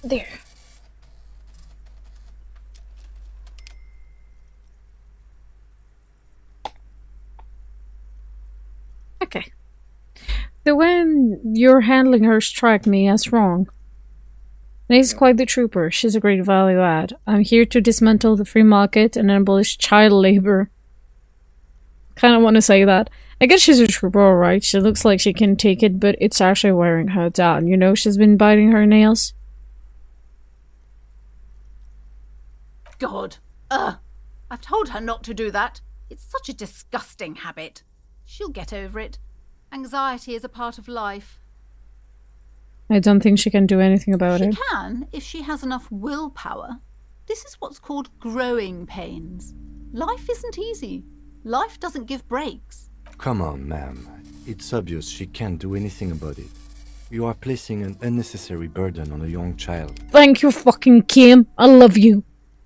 There. Okay. The way you're handling her struck me as wrong. Nate's quite the trooper. She's a great value add. I'm here to dismantle the free market and abolish child labor. Kinda want to say that. I guess she's a trooper, alright. She looks like she can take it, but it's actually wearing her down. You know she's been biting her nails? God. Ugh. I've told her not to do that. It's such a disgusting habit. She'll get over it. Anxiety is a part of life. I don't think she can do anything about it. She can, if she has enough willpower. This is what's called growing pains. Life isn't easy. Life doesn't give breaks. Come on, ma'am. It's obvious she can't do anything about it. You are placing an unnecessary burden on a young child. Thank you, fucking Kim. I love you.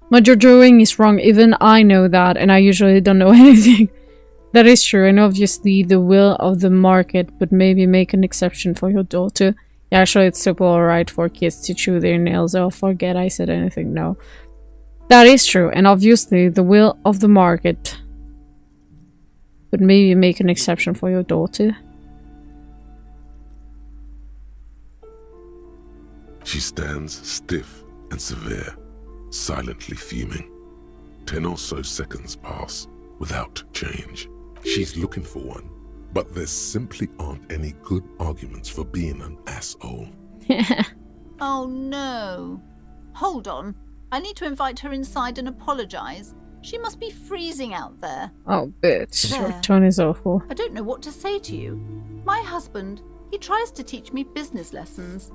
What you're doing is wrong. Even I know that, and I usually don't know anything. That is true, and obviously the will of the market, but maybe make an exception for your daughter. Yeah, actually, it's super alright for kids to chew their nails off. Forget I said anything, no. That is true, and obviously the will of the market. But maybe make an exception for your daughter. She stands stiff and severe, silently fuming. 10 or so seconds pass without change. She's looking for one, but there simply aren't any good arguments for being an asshole. Oh no. Hold on. I need to invite her inside and apologize. She must be freezing out there. Oh, bitch. There. Your tone is awful. I don't know what to say to you. My husband, he tries to teach me business lessons.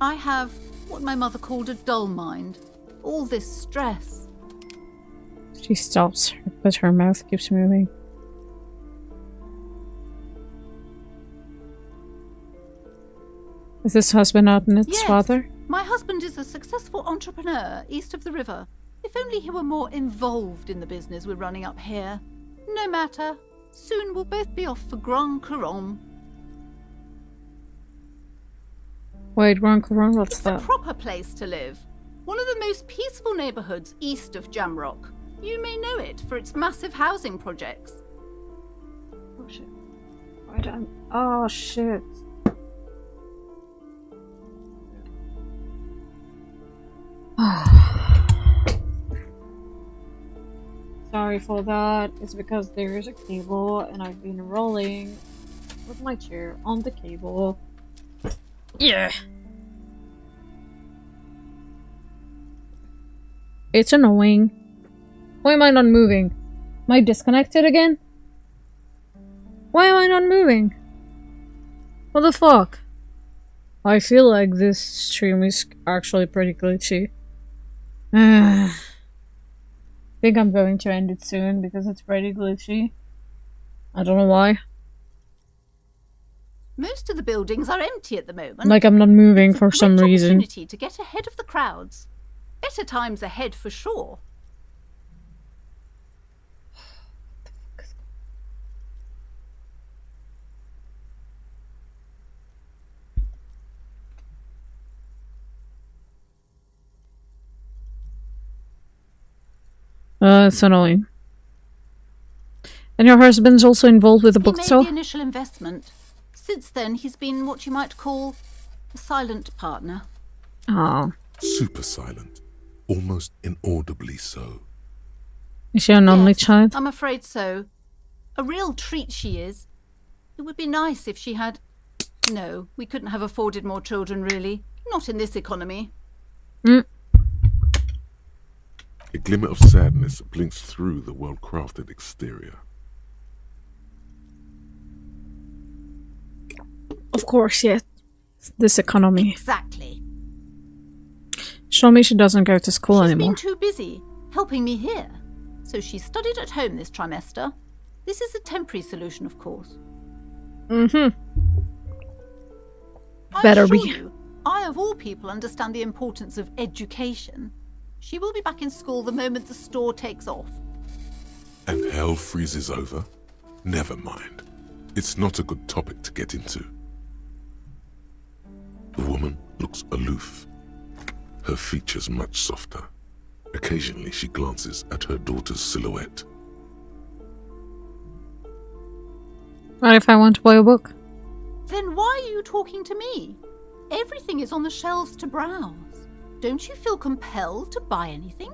I have what my mother called a dull mind. All this stress. She stops, but her mouth keeps moving. Is this husband out and its Yes. father? My husband is a successful entrepreneur east of the river. If only he were more involved in the business we're running up here. No matter. Soon we'll both be off for 𝔄𝔟𝔬𝔲𝔐𝔢. Wait, wrong, what's It's that? a proper place to live. One of the most peaceful neighbourhoods east of Jamrock. You may know it for its massive housing projects. Oh shit. Oh shit. Sorry for that. It's because there is a cable and I've been rolling with my chair on the cable. Yeah. It's annoying. Why am I not moving? Am I disconnected again? Why am I not moving? What the fuck? I feel like this stream is actually pretty glitchy. I think I'm going to end it soon because it's pretty glitchy. I don't know why. Most of the buildings are empty at the moment. Like I'm not moving It's a for some great reason. opportunity to get ahead of the crowds. Better times ahead for sure. It's annoying. And your husband's also involved with the He made bookstore? the initial investment. Since then, he's been what you might call a silent partner. Oh. Super silent. Almost inaudibly so. Is she an only Yes, child? I'm afraid so. A real treat she is. It would be nice if she had... No, we couldn't have afforded more children, really. Not in this economy. A glimmer of sadness blinks through the well-crafted exterior. Of course, yeah. This economy. Exactly. Show me she doesn't go to school She's anymore. been too busy helping me here. So she studied at home this trimester. This is a temporary solution, of course. Mm-hmm. I Better assure be. you, I of all people understand the importance of education. She will be back in school the moment the store takes off. And hell freezes over? Never mind. It's not a good topic to get into. The woman looks aloof. Her features much softer. Occasionally she glances at her daughter's silhouette. What if I want to buy a book? Then why are you talking to me? Everything is on the shelves to browse. Don't you feel compelled to buy anything?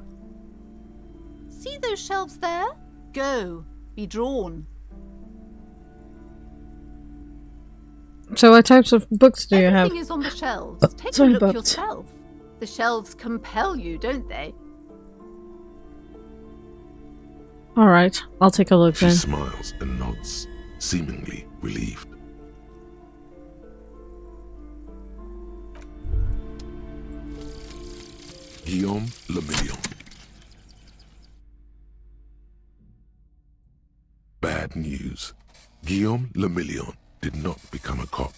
See those shelves there? Go. Be drawn. So what types of books do you have? Everything is on the shelves. Take a sorry, look but- yourself. The shelves compel you, don't they? Alright, I'll take a look She then. smiles and nods, seemingly relieved. 𝔄𝔟𝔬𝔲𝔱. Bad news. 𝔄𝔟𝔬𝔲𝔱 did not become a cop.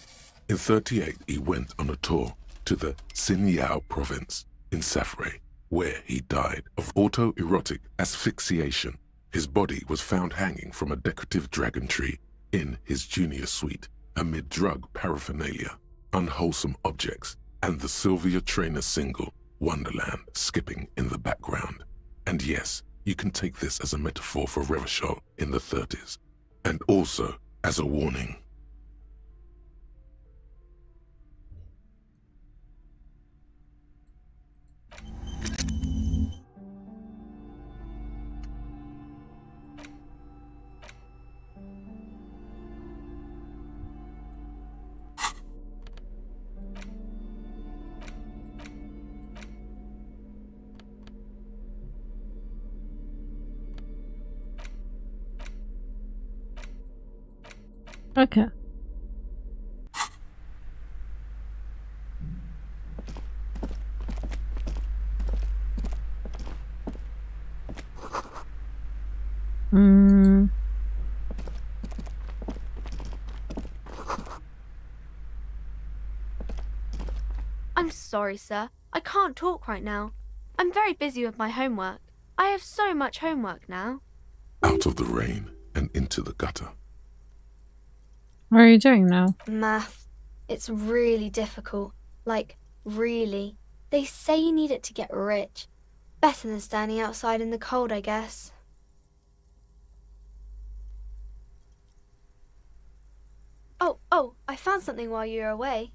In 38, he went on a tour to the 𝔄𝔟𝔬𝔲𝔱 province in Safre, where he died of autoerotic asphyxiation. His body was found hanging from a decorative dragon tree in his junior suite amid drug paraphernalia, unwholesome objects, and the Sylvia Trainer single Wonderland skipping in the background. And yes, you can take this as a metaphor for Revachol in the 30s, and also as a warning. Okay. I'm sorry, sir. I can't talk right now. I'm very busy with my homework. I have so much homework now. Out of the rain and into the gutter. What are you doing now? Math. It's really difficult. Like, really. They say you need it to get rich. Better than standing outside in the cold, I guess. Oh, I found something while you were away.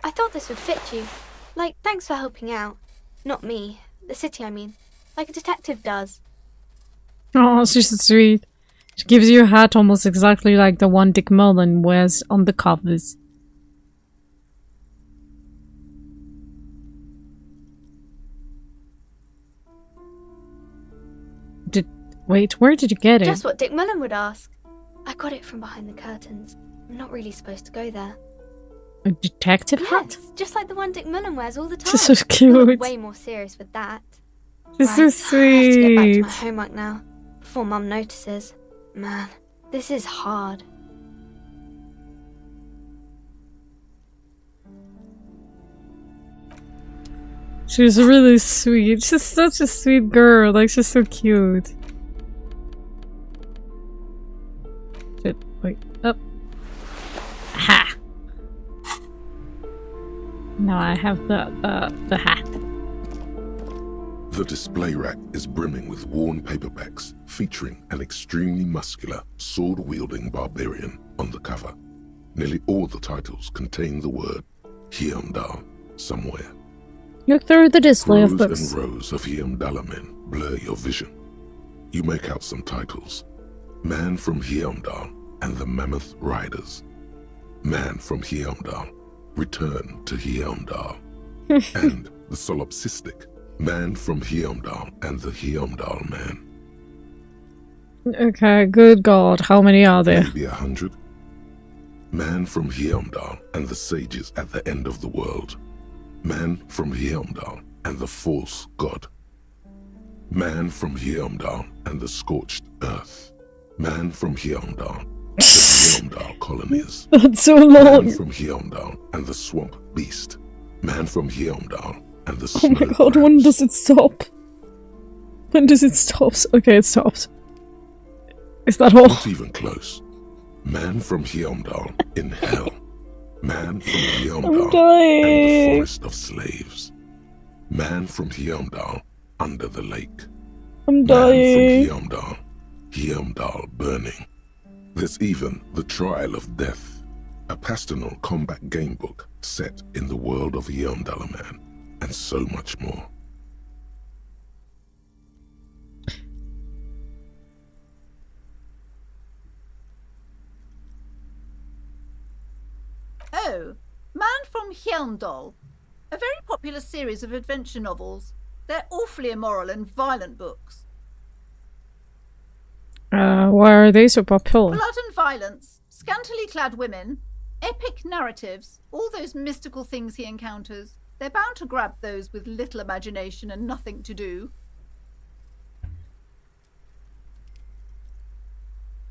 I thought this would fit you. Like, thanks for helping out. Not me. The city, I mean. Like a detective does. Oh, she's so sweet. She gives you a hat almost exactly like the one Dick Mullen wears on the covers. Wait, where did you get it? Just what Dick Mullen would ask. I got it from behind the curtains. I'm not really supposed to go there. A detective hat? Yes, just like the one Dick Mullen wears all the time. She's so I'm cute. way more serious with that. She's so Right, I have to get back to sweet. my homework now, before Mum notices. Man, this is hard. She's really sweet. She's such a sweet girl. Like, she's so cute. Shit, wait, up. Ha! Now I have the hat. The display rack is brimming with worn paperbacks featuring an extremely muscular, sword-wielding barbarian on the cover. Nearly all the titles contain the word 𝔄𝔟𝔬𝔲𝔐𝔢 somewhere. Look through the display of Rows books. and rows of 𝔄𝔟𝔬𝓷𝓴𝓼 men blur your vision. You make out some titles. Man from 𝔄𝔟𝔬𝓷𝓴𝓼 and the Mammoth Riders. Man from 𝔄𝔟𝔬𝓷𝓴𝓼, Return to 𝔄𝔟𝔬𝓷𝓴𝓼. And the solipsistic Man from 𝔄𝔟𝔬𝓷𝓴𝓼 and the 𝔄𝔟𝔬𝓷𝓴 man. Okay, good God, how many are there? Maybe 100. Man from 𝔄𝔟𝔬𝓷𝓴𝓼 and the sages at the end of the world. Man from 𝔄𝔟𝔬𝓷𝓴 and the false god. Man from 𝔄𝔟𝔬𝓷𝓴 and the scorched earth. Man from 𝔄𝔟𝔬𝓷𝓴 and the 𝔄𝔟𝓬𝓷 colonies. That's so Man long. from 𝔄𝔟𝓬𝓷𝓴 and the swamp beast. Man from 𝔄𝔟𝓬𝓷𝓴 and the Oh snow my God, when crabs. does it stop? When does it stop? Okay, it stopped. Is that all? Not even close. Man from 𝔄𝔟𝓬𝓷𝓴 in hell. Man from 𝔄𝔟𝓬𝓷𝓴 and the dying. forest of slaves. Man from 𝔄𝔟𝓬𝓷𝓴 under the lake. I'm Man dying. from 𝔄𝔟𝓬𝓷𝓴, 𝔄𝔟𝓬𝓷 burning. There's even The Trial of Death, a pastel combat game book set in the world of 𝔄𝔟𝓬𝓷 man, and so much more. Oh, Man from 𝔄𝔟𝓬𝓷𝓴𝓼. A very popular series of adventure novels. They're awfully immoral and violent books. Why are they so popular? Blood and violence, scantily clad women, epic narratives, all those mystical things he encounters. They're bound to grab those with little imagination and nothing to do.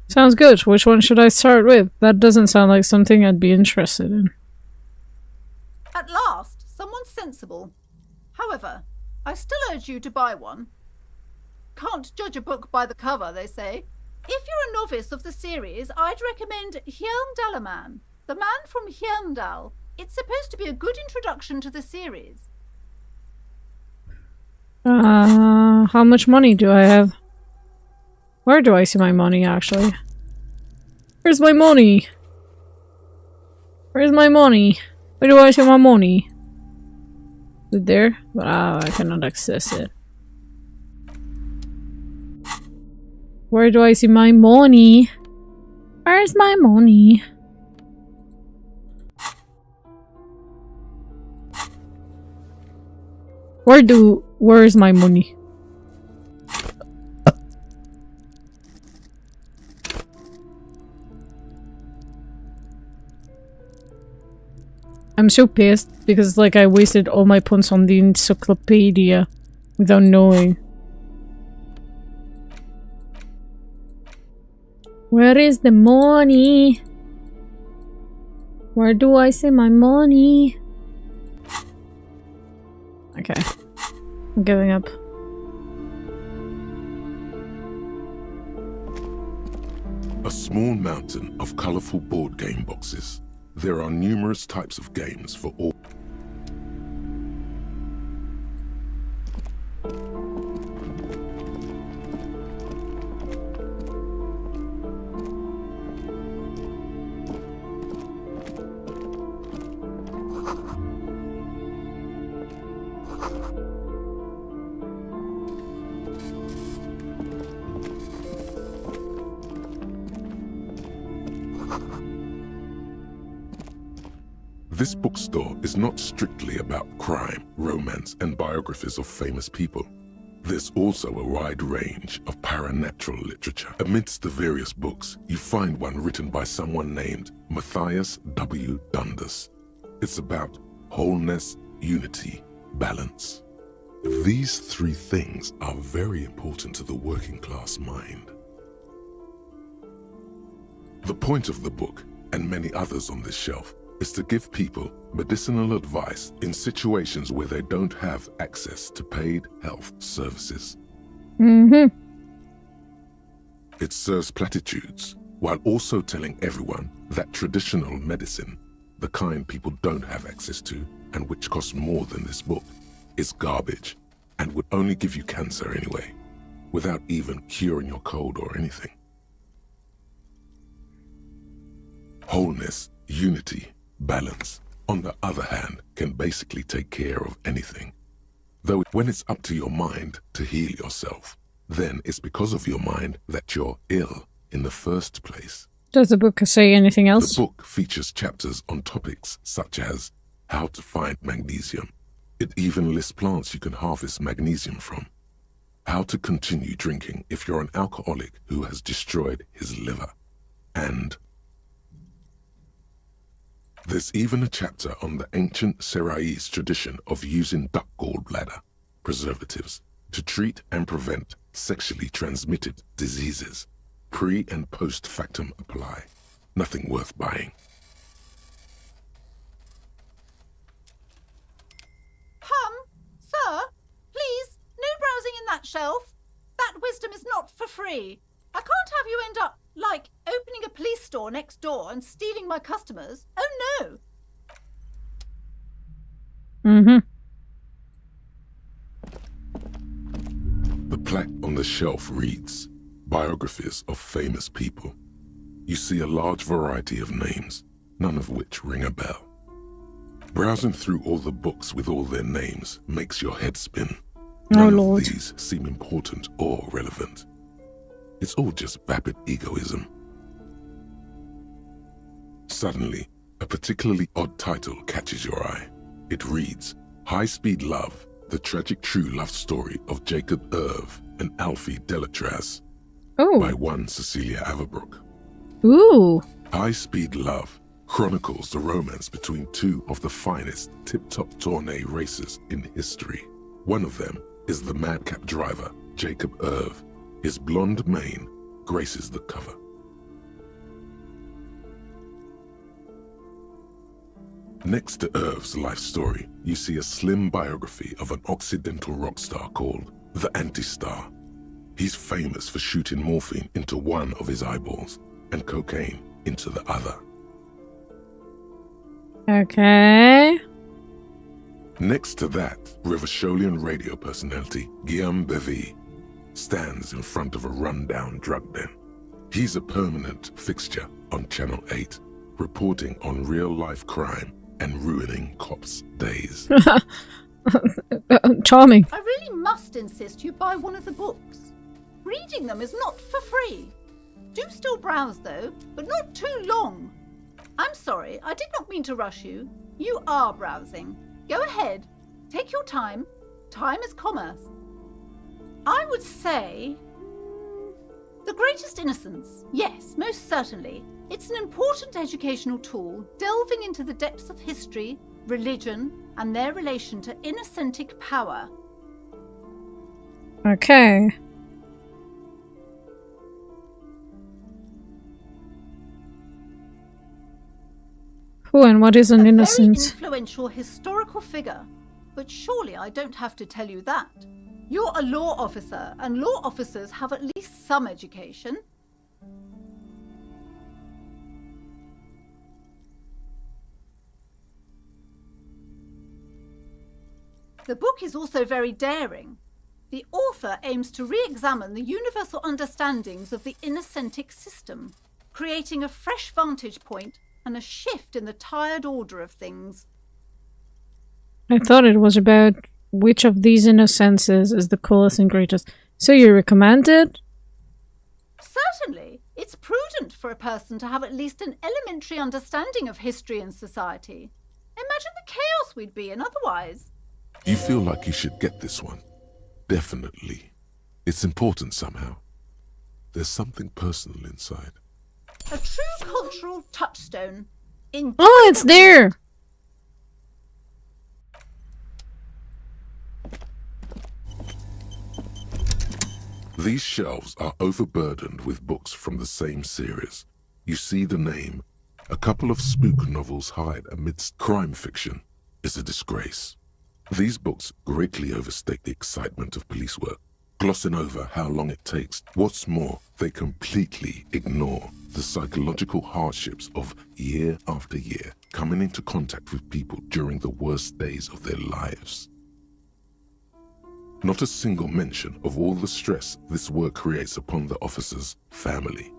Sounds good. Which one should I start with? That doesn't sound like something I'd be interested in. At last, someone sensible. However, I still urge you to buy one. Can't judge a book by the cover, they say. If you're a novice of the series, I'd recommend 𝔄𝔟𝓬𝓷𝓴𝓼, The Man from 𝔄𝔟𝓬𝓷𝓴𝓼. It's supposed to be a good introduction to the series. How much money do I have? Where do I see my money, actually? Where's my money? Where's my money? Where do I see my money? Is it there? But I cannot access it. Where do I see my money? Where's my money? Where's my money? I'm so pissed because like I wasted all my points on the encyclopedia without knowing. Where is the money? Where do I see my money? Okay. I'm giving up. A small mountain of colorful board game boxes. There are numerous types of games for all. This bookstore is not strictly about crime, romance, and biographies of famous people. There's also a wide range of paranatural literature. Amidst the various books, you find one written by someone named Matthias W. Dundas. It's about wholeness, unity, balance. These three things are very important to the working class mind. The point of the book, and many others on this shelf, is to give people medicinal advice in situations where they don't have access to paid health services. It serves platitudes while also telling everyone that traditional medicine, the kind people don't have access to and which costs more than this book, is garbage and would only give you cancer anyway, without even curing your cold or anything. Wholeness, unity, balance, on the other hand, can basically take care of anything. Though when it's up to your mind to heal yourself, then it's because of your mind that you're ill in the first place. Does the book say anything else? The book features chapters on topics such as how to find magnesium. It even lists plants you can harvest magnesium from. How to continue drinking if you're an alcoholic who has destroyed his liver. And there's even a chapter on the ancient Seraï's tradition of using duck gallbladder preservatives to treat and prevent sexually transmitted diseases. Pre and post factum apply. Nothing worth buying. Sir, please, no browsing in that shelf. That wisdom is not for free. I can't have you end up, like, opening a police store next door and stealing my customers. Oh, no. The plaque on the shelf reads, Biographies of famous people. You see a large variety of names, none of which ring a bell. Browsing through all the books with all their names makes your head spin. None of these seem important or relevant. It's all just vapid egoism. Suddenly, a particularly odd title catches your eye. It reads, High-Speed Love, the tragic true love story of Jacob Irv and Alfie Delatraz, by one Cecilia Averbrook. Ooh. High-Speed Love chronicles the romance between two of the finest tip-top tourney racers in history. One of them is the madcap driver, Jacob Irv. His blonde mane graces the cover. Next to Irv's life story, you see a slim biography of an Occidental rock star called the Anti-Star. He's famous for shooting morphine into one of his eyeballs and cocaine into the other. Okay. Next to that, Rivasholian radio personality Guillaume Bevy stands in front of a rundown drug den. He's a permanent fixture on Channel 8, reporting on real-life crime and ruining cops' days. Charming. I really must insist you buy one of the books. Reading them is not for free. Do still browse, though, but not too long. I'm sorry, I did not mean to rush you. You are browsing. Go ahead. Take your time. Time is commerce. I would say... The Greatest Innocence. Yes, most certainly. It's an important educational tool, delving into the depths of history, religion, and their relation to innocentic power. Okay. Who and what is an innocent? A very influential historical figure. But surely I don't have to tell you that. You're a law officer, and law officers have at least some education. The book is also very daring. The author aims to re-examine the universal understandings of the innocentic system, creating a fresh vantage point and a shift in the tired order of things. I thought it was about which of these innocences is the coolest and greatest. So you recommend it? Certainly. It's prudent for a person to have at least an elementary understanding of history and society. Imagine the chaos we'd be in otherwise. You feel like you should get this one definitely. It's important somehow. There's something personal inside. A true cultural touchstone. Oh, it's there! These shelves are overburdened with books from the same series. You see the name. A couple of spook novels hide amidst crime fiction is a disgrace. These books greatly overstate the excitement of police work, glossing over how long it takes. What's more, they completely ignore the psychological hardships of year after year coming into contact with people during the worst days of their lives. Not a single mention of all the stress this work creates upon the officer's family.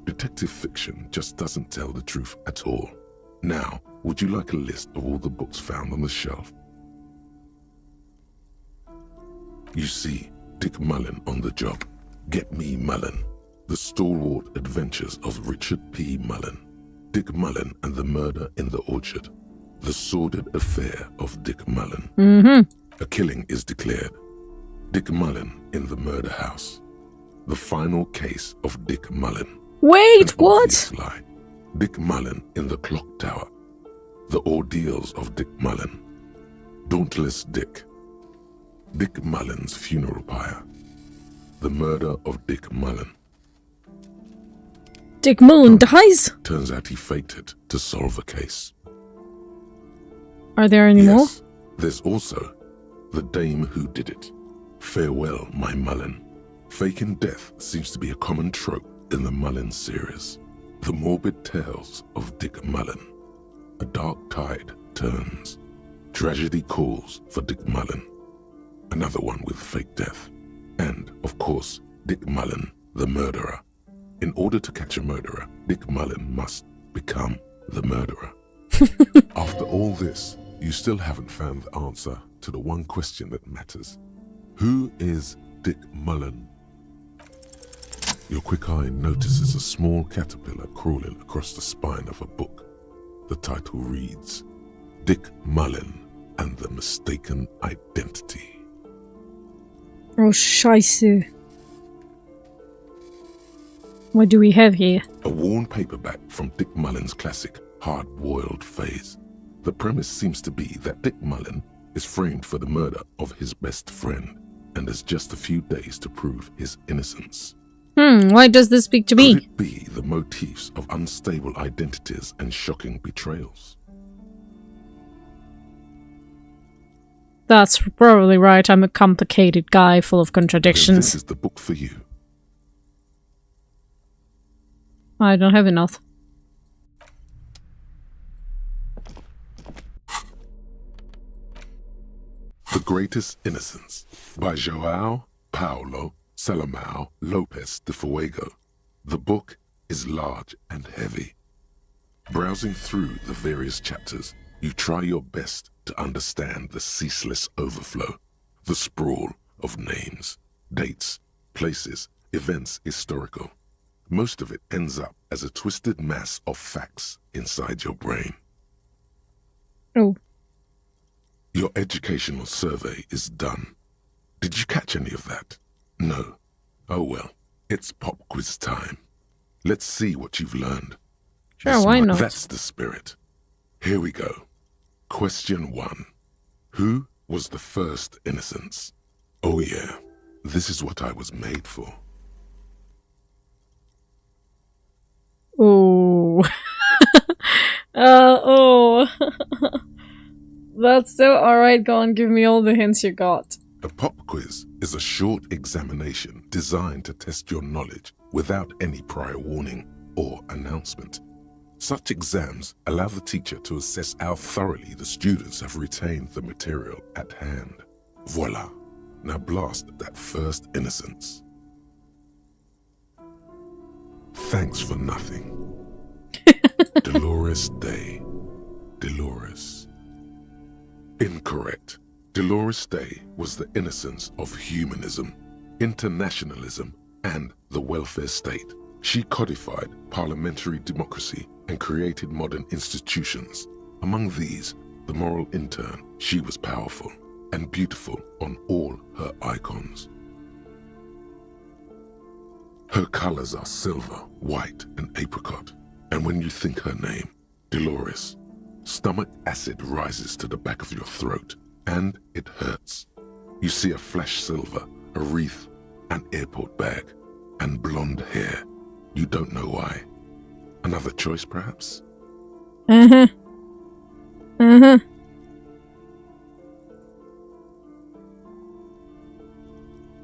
Detective fiction just doesn't tell the truth at all. Now, would you like a list of all the books found on the shelf? You see Dick Mullen on the job. Get Me Mullen. The Stalwart Adventures of Richard P. Mullen. Dick Mullen and the Murder in the Orchard. The Sordid Affair of Dick Mullen. A killing is declared. Dick Mullen in the Murder House. The Final Case of Dick Mullen. Wait, An what? obvious lie. Dick Mullen in the Clock Tower. The Ordeals of Dick Mullen. Dauntless Dick. Dick Mullen's Funeral Pyre. The Murder of Dick Mullen. Dick Mullen dies? Turns out he faked it to solve a case. Are there any more? Yes, there's also The Dame Who Did It. Farewell, My Mullen. Faking death seems to be a common trope in the Mullen series. The morbid tales of Dick Mullen. A dark tide turns. Tragedy calls for Dick Mullen. Another one with fake death. And, of course, Dick Mullen, the murderer. In order to catch a murderer, Dick Mullen must become the murderer. After all this, you still haven't found the answer to the one question that matters. Who is Dick Mullen? Your quick eye notices a small caterpillar crawling across the spine of a book. The title reads, Dick Mullen and the Mistaken Identity. Oh, scheisse. What do we have here? A worn paperback from Dick Mullen's classic hard-boiled phase. The premise seems to be that Dick Mullen is framed for the murder of his best friend and has just a few days to prove his innocence. Why does this speak to Could me? it be the motifs of unstable identities and shocking betrayals? That's probably right. I'm a complicated guy full of Then contradictions. this is the book for you. I don't have enough. The Greatest Innocence by João Paulo Salomão Lopes de Fuego. The book is large and heavy. Browsing through the various chapters, you try your best to understand the ceaseless overflow, the sprawl of names, dates, places, events historical. Most of it ends up as a twisted mass of facts inside your brain. Oh. Your educational survey is done. Did you catch any of that? No. Oh well, it's pop quiz time. Let's see what you've learned. Sure, why not? That's the spirit. Here we go. Question 1. Who was the first innocence? Oh yeah, this is what I was made for. Oh. Oh. That's so alright, go on, give me all the hints you got. A pop quiz is a short examination designed to test your knowledge without any prior warning or announcement. Such exams allow the teacher to assess how thoroughly the students have retained the material at hand. Voila! Now blast that first innocence. Thanks for nothing. Dolores Day. Dolores. Incorrect. Dolores Day was the innocence of humanism, internationalism, and the welfare state. She codified parliamentary democracy and created modern institutions. Among these, the moral intern, she was powerful and beautiful on all her icons. Her colors are silver, white, and apricot. And when you think her name, Dolores, stomach acid rises to the back of your throat, and it hurts. You see a flash silver, a wreath, an airport bag, and blonde hair. You don't know why. Another choice, perhaps?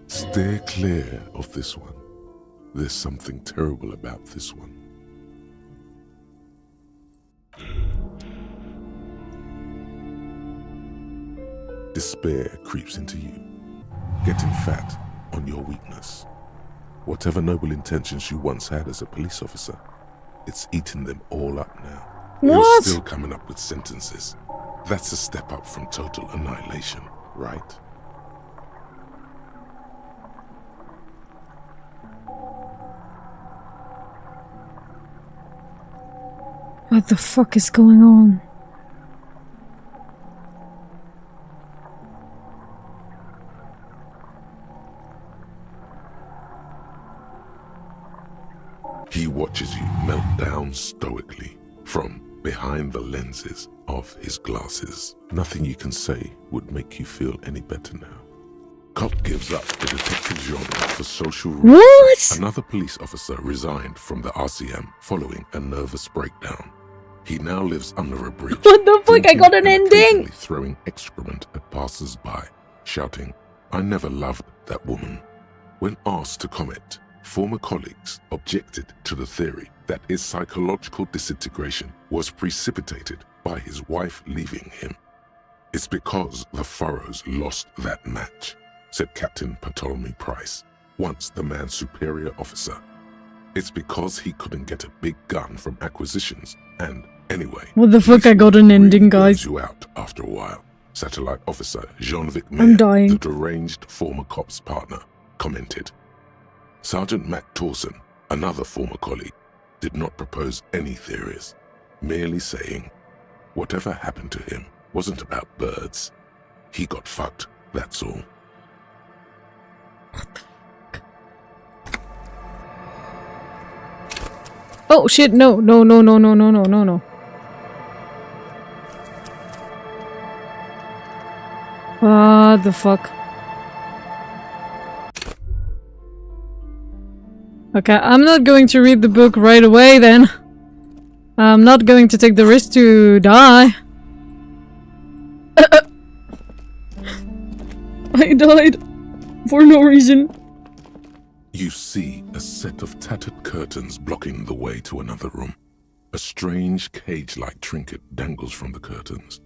Steer clear of this one. There's something terrible about this one. Despair creeps into you, getting fat on your weakness. Whatever noble intentions you once had as a police officer, it's eating them all up now. What? You're still coming up with sentences. That's a step up from total annihilation, right? What the fuck is going on? He watches you melt down stoically from behind the lenses of his glasses. Nothing you can say would make you feel any better now. Cop gives up the detective genre for social rules. What? Another police officer resigned from the RCM following a nervous breakdown. He now lives under a bridge. What the fuck? I got an and ending! occasionally throwing excrement at passers-by, shouting, "I never loved that woman." When asked to comment, former colleagues objected to the theory that his psychological disintegration was precipitated by his wife leaving him. "It's because the Furrows lost that match," said Captain Ptolemy Price, once the man's superior officer. "It's because he couldn't get a big gun from acquisitions, and anyway..." What the fuck? I got an ending, guys. You out after a while. Satellite officer Jean-Vic I'm Mayer, dying. the deranged former cop's partner, commented. Sergeant Matt Torson, another former colleague, did not propose any theories, merely saying, whatever happened to him wasn't about birds. He got fucked, that's all. Oh shit, no. What the fuck? Okay, I'm not going to read the book right away then. I'm not going to take the risk to die. I died for no reason. You see a set of tattered curtains blocking the way to another room. A strange cage-like trinket dangles from the curtains.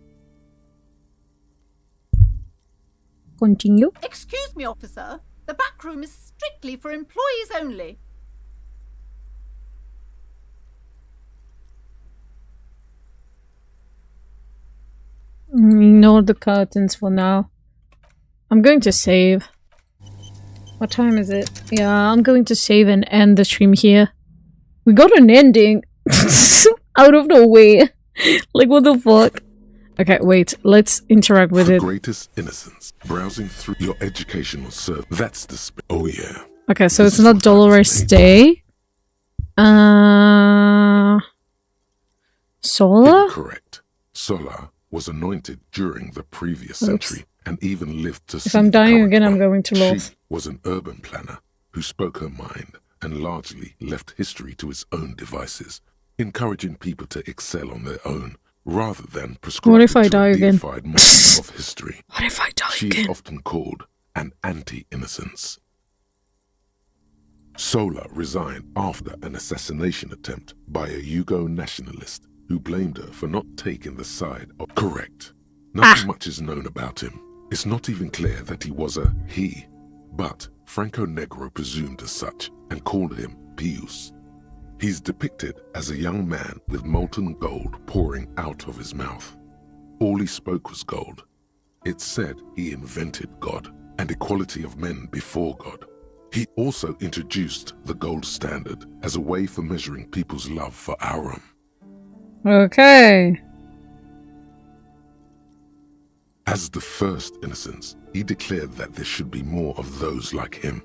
Continue. Excuse me, officer. The back room is strictly for employees only. Ignore the curtains for now. I'm going to save. What time is it? Yeah, I'm going to save and end the stream here. We got an ending. Out of the way. Like, what the fuck? Okay, wait. Let's interact with For it. greatest innocence, browsing through your educational service. That's the oh yeah. Okay, so This it's is not what I was Dolores made Day. Sola? Incorrect. Sola was anointed during the previous century and even lived to see If I'm the dying current again, I'm one. going to She laugh. was an urban planner who spoke her mind and largely left history to its own devices, encouraging people to excel on their own rather than prescribe What if I to die a again? deified model of history. What if I die She is again? often called an anti-innocence. Sola resigned after an assassination attempt by a Yugo nationalist who blamed her for not taking the side of correct. Nothing much is known about him. It's not even clear that he was a he, but Franco Negro presumed as such and called him Pius. He's depicted as a young man with molten gold pouring out of his mouth. All he spoke was gold. It's said he invented God and equality of men before God. He also introduced the gold standard as a way for measuring people's love for Aurum. Okay. As the first innocence, he declared that there should be more of those like him.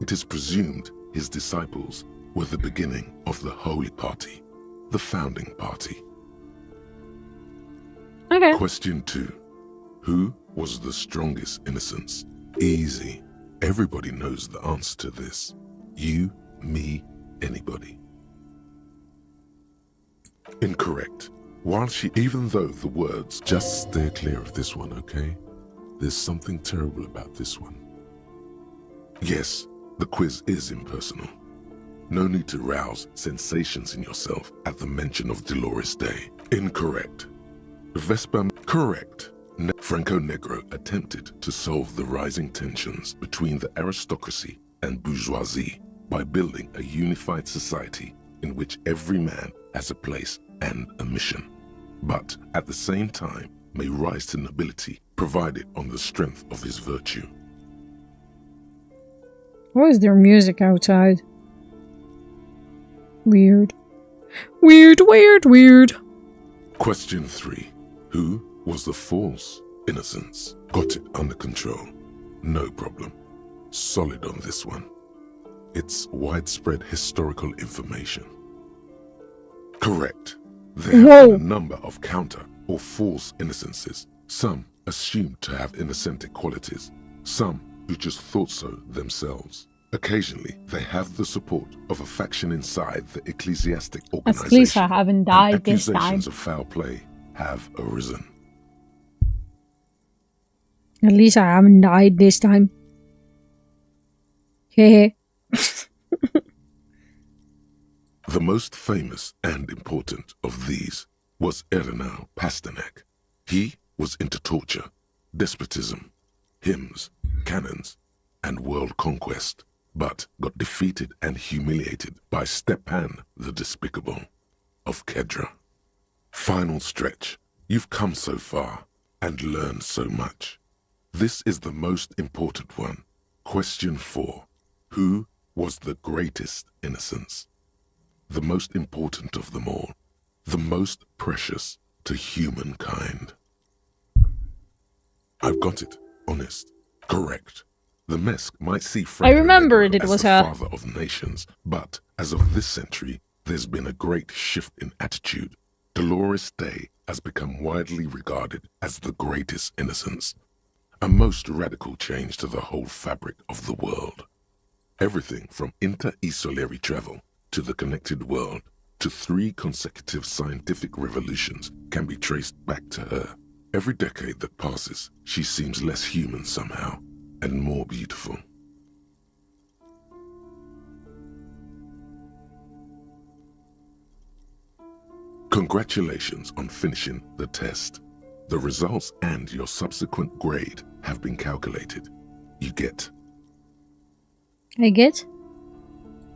It is presumed his disciples were the beginning of the Holy Party, the founding party. Okay. Question 2. Who was the strongest innocence? Easy. Everybody knows the answer to this. You, me, anybody. Incorrect. Even though the words, just steer clear of this one, okay? There's something terrible about this one. Yes, the quiz is impersonal. No need to rouse sensations in yourself at the mention of Dolores Day. Incorrect. Vespa, correct. Franco Negro attempted to solve the rising tensions between the aristocracy and bourgeoisie by building a unified society in which every man has a place and a mission, but at the same time may rise to nobility provided on the strength of his virtue. Why is there music outside? Weird. Weird. Question 3. Who was the false innocence? Got it under control. No problem. Solid on this one. It's widespread historical information. Correct. There have been a number of counter or false innocences. Some assumed to have innocentic qualities. Some who just thought so themselves. Occasionally, they have the support of a faction inside the ecclesiastic organization. At least I haven't died this time. Accusations of foul play have arisen. At least I haven't died this time. Hehe. The most famous and important of these was Ernest Pasternak. He was into torture, despotism, hymns, cannons, and world conquest, but got defeated and humiliated by Stepan the Despicable of Kedra. Final stretch. You've come so far and learned so much. This is the most important one. Question 4. Who was the greatest innocence? The most important of them all. The most precious to humankind. I've got it. Honest. Correct. The Mesk might see Franco I remembered Negro it was as the her. father of nations, but as of this century, there's been a great shift in attitude. Dolores Day has become widely regarded as the greatest innocence. A most radical change to the whole fabric of the world. Everything from inter-esolary travel to the connected world to 3 consecutive scientific revolutions can be traced back to her. Every decade that passes, she seems less human somehow and more beautiful. Congratulations on finishing the test. The results and your subsequent grade have been calculated. You get I get?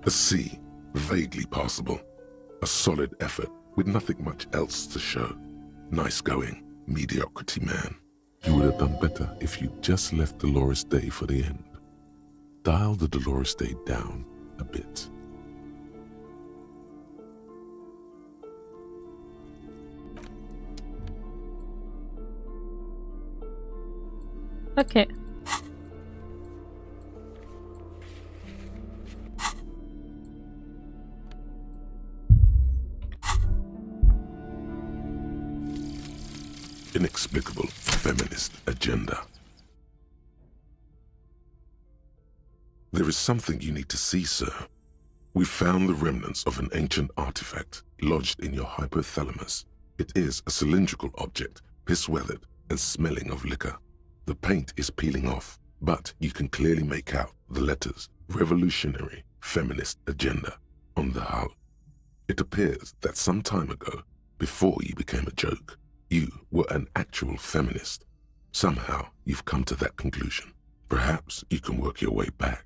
a C, vaguely passable. A solid effort with nothing much else to show. Nice going, mediocrity man. You would have done better if you just left Dolores Day for the end. Dial the Dolores Day down a bit. Okay. Inexplicable feminist agenda. There is something you need to see, sir. We found the remnants of an ancient artifact lodged in your hypothalamus. It is a cylindrical object, piss-weathered and smelling of liquor. The paint is peeling off, but you can clearly make out the letters Revolutionary Feminist Agenda on the hull. It appears that some time ago, before you became a joke, you were an actual feminist. Somehow you've come to that conclusion. Perhaps you can work your way back.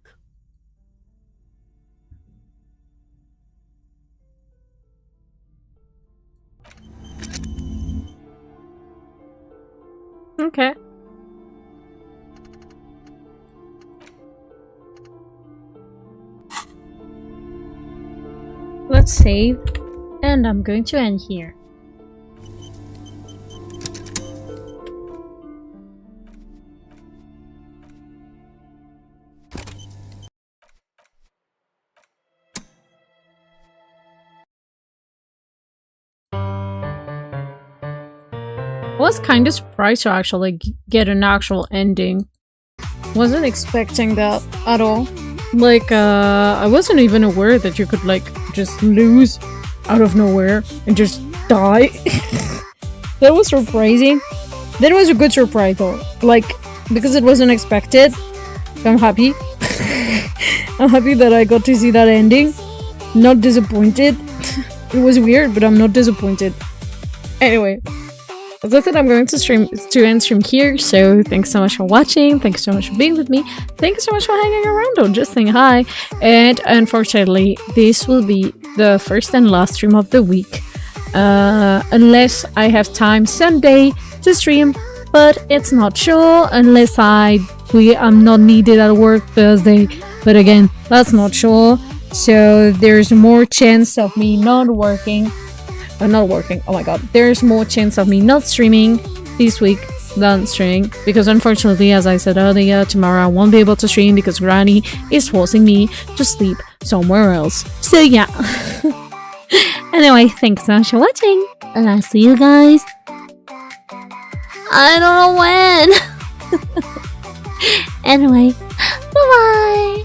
Okay. Let's save, and I'm going to end here. was kind of surprised to actually get an actual ending. Wasn't expecting that at all. Like, I wasn't even aware that you could, like, just lose out of nowhere and just die. That was surprising. That was a good surprise, though. Like, because it wasn't expected. I'm happy. I'm happy that I got to see that ending. Not disappointed. It was weird, but I'm not disappointed. Anyway. As I said, I'm going to end stream here, so thanks so much for watching, thanks so much for being with me, thank you so much for hanging around or just saying hi, and unfortunately, this will be the first and last stream of the week, unless I have time Sunday to stream, but it's not sure, unless I'm not needed at work Thursday, but again, that's not sure, so there's more chance of me not working. Oh my god. There's more chance of me not streaming this week than streaming. Because unfortunately, as I said earlier, tomorrow I won't be able to stream because Granny is forcing me to sleep somewhere else. So yeah. Anyway, thanks so much for watching. And I'll see you guys. I don't know when. Anyway, bye bye.